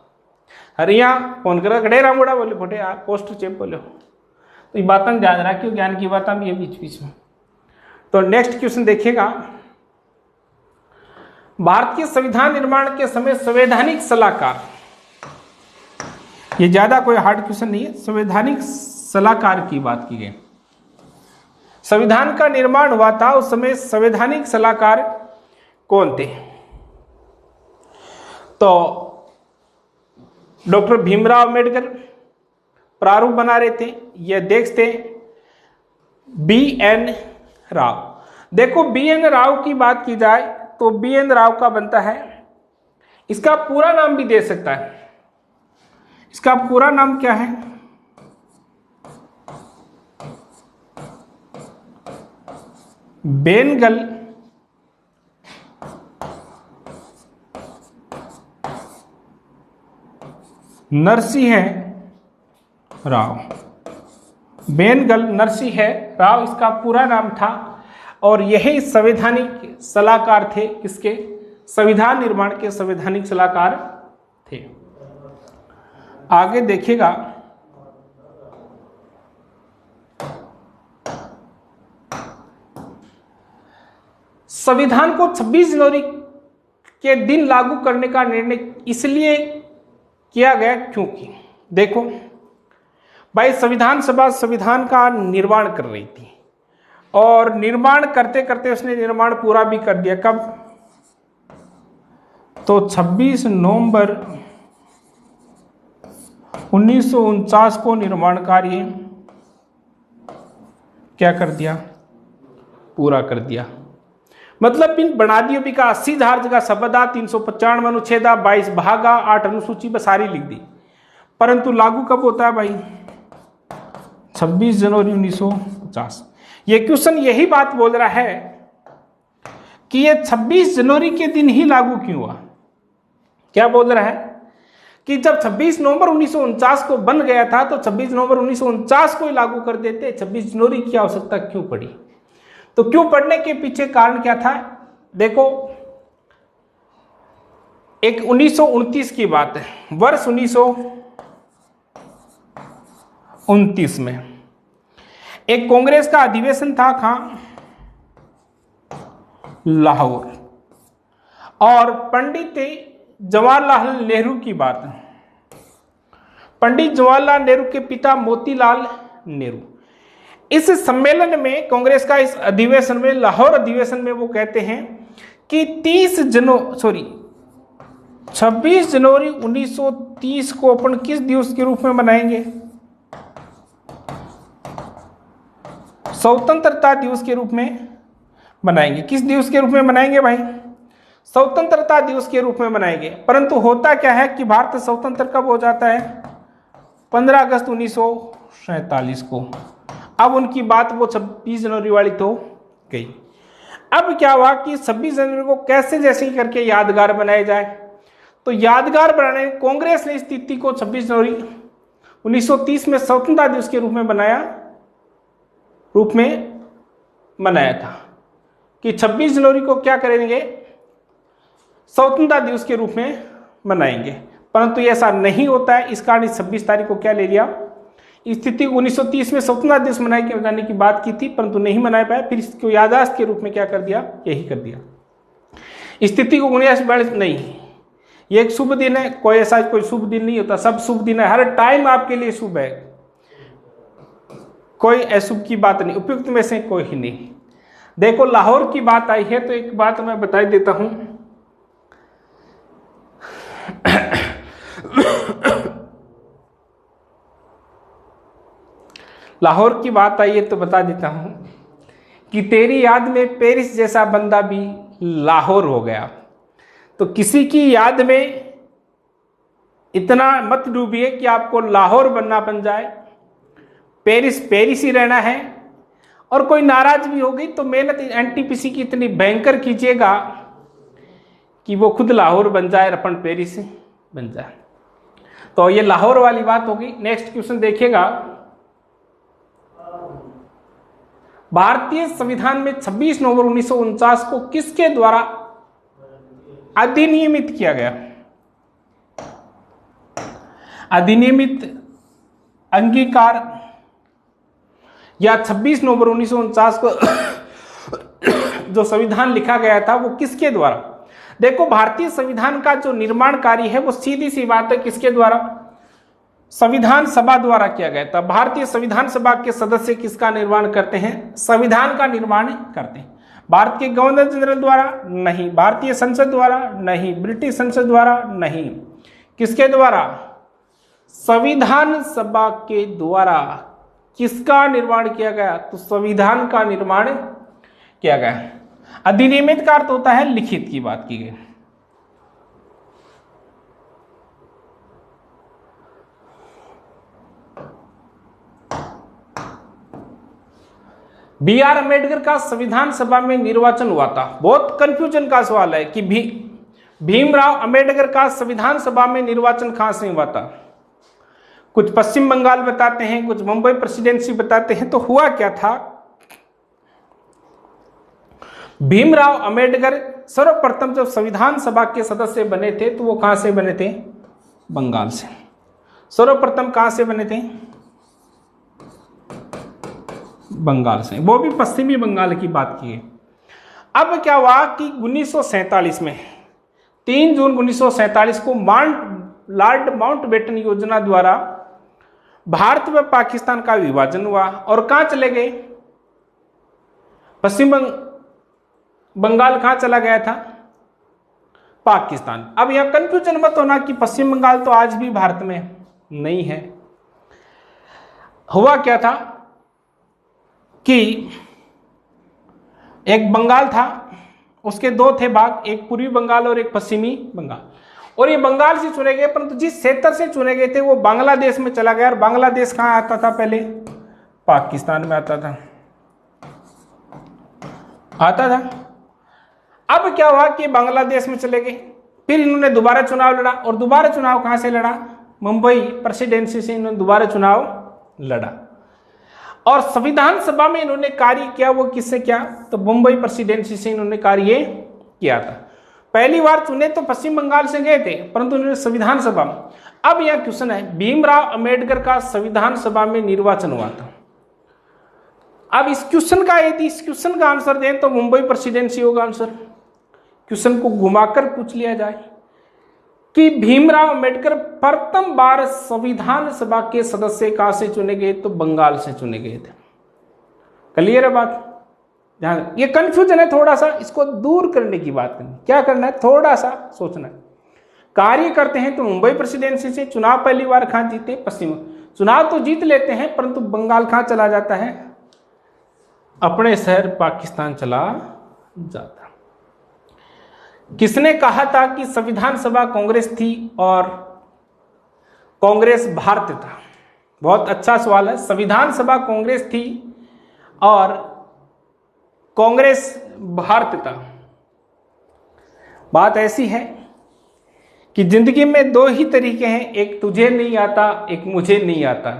हरिया फोन करा खड़े रहा मुड़ा, बोले फोटे यार पोस्टर चेप बोलो। तो ये बात ध्यान रखियो, ज्ञान की बात भी है बीच बीच में। तो नेक्स्ट क्वेश्चन देखिएगा, भारतीय संविधान निर्माण के समय संवैधानिक सलाहकार, ये ज्यादा कोई हार्ड क्वेश्चन नहीं है, संवैधानिक सलाहकार की बात की गई। संविधान का निर्माण हुआ था उस समय संवैधानिक सलाहकार कौन थे? तो डॉक्टर भीमराव अम्बेडकर प्रारूप बना रहे थे, यह देखते BN राव। देखो BN राव की बात की जाए तो BN राव का बनता है, इसका पूरा नाम भी दे सकता है, इसका पूरा नाम क्या है? बेनगल नरसिंह राव, बेनगल नरसिंह राव इसका पूरा नाम था, और यही संवैधानिक सलाहकार थे, किसके? संविधान निर्माण के संवैधानिक सलाहकार थे। आगे देखिएगा, संविधान को 26 जनवरी के दिन लागू करने का निर्णय इसलिए किया गया क्योंकि देखो भाई, संविधान सभा संविधान का निर्माण कर रही थी, और निर्माण करते करते उसने निर्माण पूरा भी कर दिया। कब? तो 26 नवंबर 1949 को निर्माण कार्य क्या कर दिया? पूरा कर दिया। मतलब इन बनादियों भी का 80,000 जगह शब्दा, 395 अनुच्छेदा, 22 भागा, 8 अनुसूची पर सारी लिख दी, परंतु लागू कब होता है भाई? 26 जनवरी 1950। ये क्वेश्चन यही बात बोल रहा है कि ये 26 जनवरी के दिन ही लागू क्यों हुआ। क्या बोल रहा है कि जब 26 नवंबर 1949 को बन गया था तो 26 नवंबर 1949 को ही लागू कर देते, 26 जनवरी की आवश्यकता क्यों पड़ी? तो क्यों पढ़ने के पीछे कारण क्या था? देखो, एक 1929 की बात है, वर्ष 1929 में एक कांग्रेस का अधिवेशन था कहां? लाहौर, और पंडित जवाहरलाल नेहरू की बात है, पंडित जवाहरलाल नेहरू के पिता मोतीलाल नेहरू। इस सम्मेलन में, कांग्रेस का इस अधिवेशन में, लाहौर अधिवेशन में वो कहते हैं कि 26 जनवरी 1930 को अपन किस दिवस के रूप में मनाएंगे? स्वतंत्रता दिवस के रूप में मनाएंगे। किस दिवस के रूप में मनाएंगे भाई? स्वतंत्रता दिवस के रूप में मनाएंगे। परंतु होता क्या है कि भारत स्वतंत्र कब हो जाता है? 15 अगस्त 1947 को। अब उनकी बात वो 26 जनवरी वाली तो गई। अब क्या हुआ कि 26 जनवरी को कैसे जैसे ही करके यादगार बनाया जाए, तो यादगार बनाने कांग्रेस ने इस तिथि को 26 जनवरी 1930 में स्वतंत्रता दिवस के रूप में मनाया था कि 26 जनवरी को क्या करेंगे? स्वतंत्रता दिवस के रूप में मनाएंगे। परंतु ऐसा नहीं होता है, इस कारण 26 तारीख को क्या ले लिया? इस तिथि को 1930 में स्वतंत्रता दिवस मनाने की बात की थी, परंतु नहीं मना पाए, फिर इसको याददाश्त के रूप में क्या कर दिया? यही कर दिया। इस तिथि को 19 नहीं, ये एक शुभ दिन है, कोई ऐसा कोई शुभ दिन नहीं होता, सब शुभ दिन है, हर टाइम आपके लिए शुभ है, कोई अशुभ की बात नहीं, उपयुक्त में से कोई ही नहीं। देखो, लाहौर की बात आई है तो एक बात मैं बता देता हूं। लाहौर की बात आई है तो बता देता हूं कि तेरी याद में पेरिस जैसा बंदा भी लाहौर हो गया। तो किसी की याद में इतना मत डूबिए कि आपको लाहौर बनना बन जाए, पेरिस पेरिस ही रहना है। और कोई नाराज भी हो गई तो मेहनत एनटीपीसी की इतनी भयंकर कीजिएगा कि वो खुद लाहौर बन जाए और अपन पेरिस बन जाए। तो ये लाहौर वाली बात होगी। नेक्स्ट क्वेश्चन देखिएगा, भारतीय संविधान में 26 नवंबर 1949 को किसके द्वारा अधिनियमित किया गया? अधिनियमित, अंगीकार या 26 नवंबर 1949 को जो संविधान लिखा गया था वो किसके द्वारा? देखो, भारतीय संविधान का जो निर्माण कार्य है वो सीधी सी बात है किसके द्वारा? संविधान सभा द्वारा किया गया था। भारतीय संविधान सभा के सदस्य किसका निर्माण करते हैं? संविधान का निर्माण करते हैं। भारत के गवर्नर जनरल द्वारा नहीं, भारतीय संसद द्वारा नहीं, ब्रिटिश संसद द्वारा नहीं, किसके द्वारा? संविधान सभा के द्वारा। किसका निर्माण किया गया? तो संविधान का निर्माण किया गया। अधिनियमित का अर्थ होता है लिखित की बात की गई। बी आर अम्बेडकर का संविधान सभा में निर्वाचन हुआ था। बहुत कंफ्यूजन का सवाल है कि भीमराव अंबेडकर का संविधान सभा में निर्वाचन कहां से हुआ था? कुछ पश्चिम बंगाल बताते हैं, कुछ मुंबई प्रेसिडेंसी बताते हैं। तो हुआ क्या था? भीमराव अंबेडकर सर्वप्रथम जब संविधान सभा के सदस्य बने थे तो वो कहां से बने थे? बंगाल से। सर्वप्रथम कहां से बने थे? बंगाल से, वो भी पश्चिमी बंगाल की बात की है। अब क्या हुआ कि 1947 में 3 जून 1947 को लॉर्ड माउंटबेटन योजना द्वारा भारत व पाकिस्तान का विभाजन हुआ और कहां चले गए? पश्चिम बंगाल कहां चला गया था? पाकिस्तान। अब यहां कंफ्यूजन मत होना कि पश्चिम बंगाल तो आज भी भारत में नहीं है। हुआ क्या था कि एक बंगाल था, उसके 2 थे भाग, एक पूर्वी बंगाल और एक पश्चिमी बंगाल। और ये बंगाल से चुने गए, परंतु जिस क्षेत्र से चुने गए थे वो बांग्लादेश में चला गया। और बांग्लादेश कहां आता था? पहले पाकिस्तान में आता था। अब क्या हुआ कि बांग्लादेश में चले गए, फिर इन्होंने दोबारा चुनाव लड़ा। और दोबारा चुनाव कहां से लड़ा? मुंबई प्रेसिडेंसी से इन्होंने दोबारा चुनाव लड़ा। और संविधान सभा में इन्होंने कार्य किया, वो किससे किया? तो मुंबई प्रेसिडेंसी से इन्होंने कार्य किया था। पहली बार चुने तो पश्चिम बंगाल से गए थे, परंतु इन्होंने संविधान सभा में। अब यह क्वेश्चन है, भीमराव अंबेडकर का संविधान सभा में निर्वाचन हुआ था। अब इस क्वेश्चन का आंसर दें तो मुंबई प्रेसिडेंसी होगा आंसर। क्वेश्चन को घुमाकर पूछ लिया जाए कि भीमराव अंबेडकर प्रथम बार संविधान सभा के सदस्य कहां से चुने गए? तो बंगाल से चुने गए थे। क्लियर है बात? ध्यान, ये कंफ्यूजन है थोड़ा सा, इसको दूर करने की बात करनी। क्या करना है? थोड़ा सा सोचना है। कार्य करते हैं तो मुंबई प्रेसिडेंसी से। चुनाव पहली बार कहां जीते? पश्चिम। चुनाव तो जीत लेते हैं, परंतु बंगाल कहां चला जाता है? अपने शहर पाकिस्तान चला जाता। किसने कहा था कि संविधान सभा कांग्रेस थी और कांग्रेस भारत था? बहुत अच्छा सवाल है। संविधान सभा कांग्रेस थी और कांग्रेस भारत था। बात ऐसी है कि जिंदगी में 2 ही तरीके हैं, एक तुझे नहीं आता, एक मुझे नहीं आता।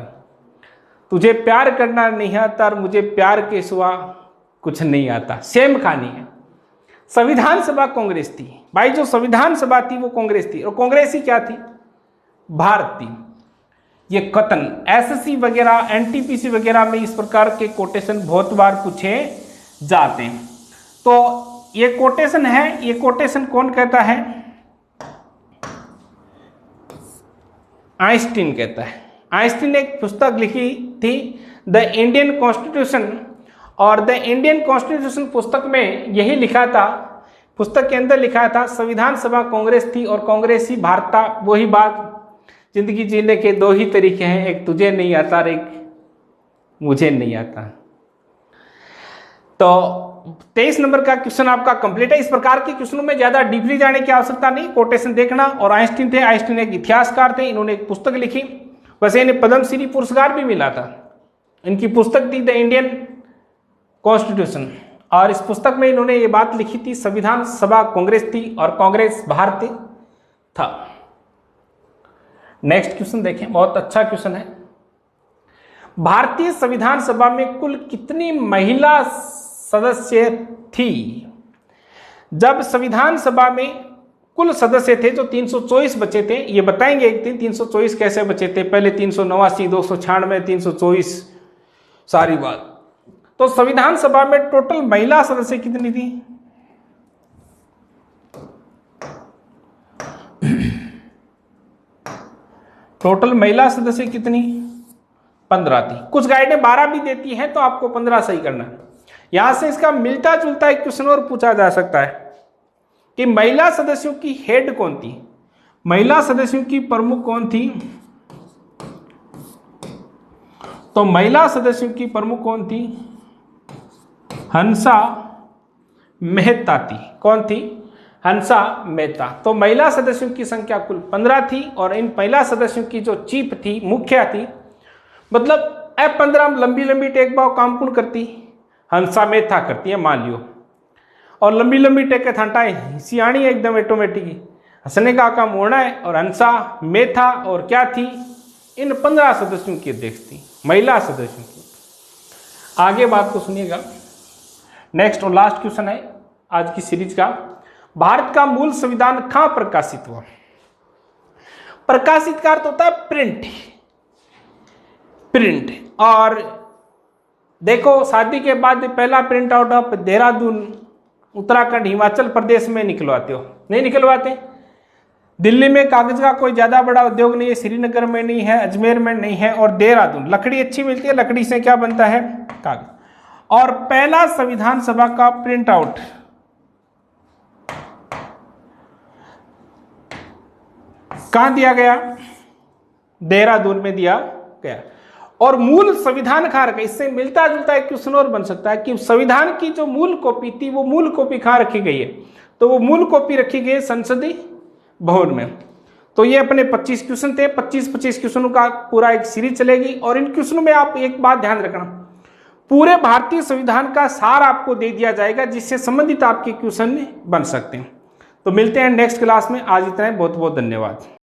तुझे प्यार करना नहीं आता और मुझे प्यार के सिवा कुछ नहीं आता। सेम कहानी है। संविधान सभा कांग्रेस थी भाई, जो संविधान सभा थी वो कांग्रेस थी। और कांग्रेस ही क्या थी? भारत थी। ये कथन एसएससी वगैरह, एनटीपीसी वगैरह में इस प्रकार के कोटेशन बहुत बार पूछे जाते हैं। तो ये कोटेशन है, ये कोटेशन कौन कहता है? आइंस्टीन कहता है। आइंस्टीन ने एक पुस्तक लिखी थी द इंडियन कॉन्स्टिट्यूशन, और द इंडियन कॉन्स्टिट्यूशन पुस्तक में यही लिखा था, पुस्तक के अंदर लिखा था संविधान सभा कांग्रेस थी और कांग्रेस ही भारत था। वही बात, जिंदगी जीने के 2 ही तरीके हैं, एक तुझे नहीं आता और एक मुझे नहीं आता। तो 23 नंबर का क्वेश्चन आपका कंप्लीट है। इस प्रकार के क्वेश्चनों में ज्यादा डीपली जाने की आवश्यकता नहीं, कोटेशन देखना। और आइंस्टीन थे, आइंस्टीन एक इतिहासकार थे, इन्होंने एक पुस्तक लिखी, वैसे इन्हें पद्मश्री पुरस्कार भी मिला था। इनकी पुस्तक थी द इंडियन कॉन्स्टिट्यूशन, और इस पुस्तक में इन्होंने ये बात लिखी थी, संविधान सभा कांग्रेस थी और कांग्रेस भारतीय था। नेक्स्ट क्वेश्चन देखें, बहुत अच्छा क्वेश्चन है। भारतीय संविधान सभा में कुल कितनी महिला सदस्य थी? जब संविधान सभा में कुल सदस्य थे जो 324 बचे थे, ये बताएंगे एक दिन 324 कैसे बचे थे, पहले 389, 296, 324 सारी बात। तो संविधान सभा में टोटल महिला सदस्य कितनी थी? टोटल महिला सदस्य कितनी? 15 थी। कुछ गाइडें 12 भी देती हैं, तो आपको 15 सही करना है। यहां से इसका मिलता जुलता एक क्वेश्चन और पूछा जा सकता है कि महिला सदस्यों की हेड कौन थी? महिला सदस्यों की प्रमुख कौन थी? तो महिला सदस्यों की प्रमुख कौन थी? हंसा मेहता थी। कौन थी? हंसा मेहता। तो महिला सदस्यों की संख्या कुल 15 थी, और इन महिला सदस्यों की जो चीफ थी, मुखिया थी, मतलब F15 लंबी लंबी टेक बाव काम कौन करती? हंसा मेहता करती है, मान लियो। और लंबी लंबी टेक थांटाए सियाणी है एकदम ऑटोमेटिक, हंसने का काम होना है। और हंसा मेहता और क्या थी? इन 15 सदस्यों की अध्यक्ष थी, महिला सदस्यों की। आगे बात को सुनिएगा। नेक्स्ट और लास्ट क्वेश्चन है आज की सीरीज का। भारत का मूल संविधान कहां प्रकाशित हुआ? प्रकाशित का अर्थ होता है प्रिंट। और देखो, शादी के बाद पहला प्रिंट आउट आप देहरादून, उत्तराखंड, हिमाचल प्रदेश में निकलवाते हो, नहीं निकलवाते? दिल्ली में कागज का कोई ज्यादा बड़ा उद्योग नहीं है, श्रीनगर में नहीं है, अजमेर में नहीं है, और देहरादून लकड़ी अच्छी मिलती है, लकड़ी से क्या बनता है? कागज। और पहला संविधान सभा का प्रिंट आउट कहां दिया गया? देहरादून में दिया गया। और मूल संविधान कहां रखा? इससे मिलता जुलता एक क्वेश्चन और बन सकता है कि संविधान की जो मूल कॉपी थी, वो मूल कॉपी कहां रखी गई है? तो वो मूल कॉपी रखी गई है संसदीय भवन में। तो ये अपने 25 क्वेश्चन थे, 25 क्वेश्चनों का पूरा एक सीरीज चलेगी। और इन क्वेश्चनों में आप एक बात ध्यान रखना, पूरे भारतीय संविधान का सार आपको दे दिया जाएगा, जिससे संबंधित आपके क्वेश्चन बन सकते हैं। तो मिलते हैं नेक्स्ट क्लास में। आज इतना ही, बहुत बहुत धन्यवाद।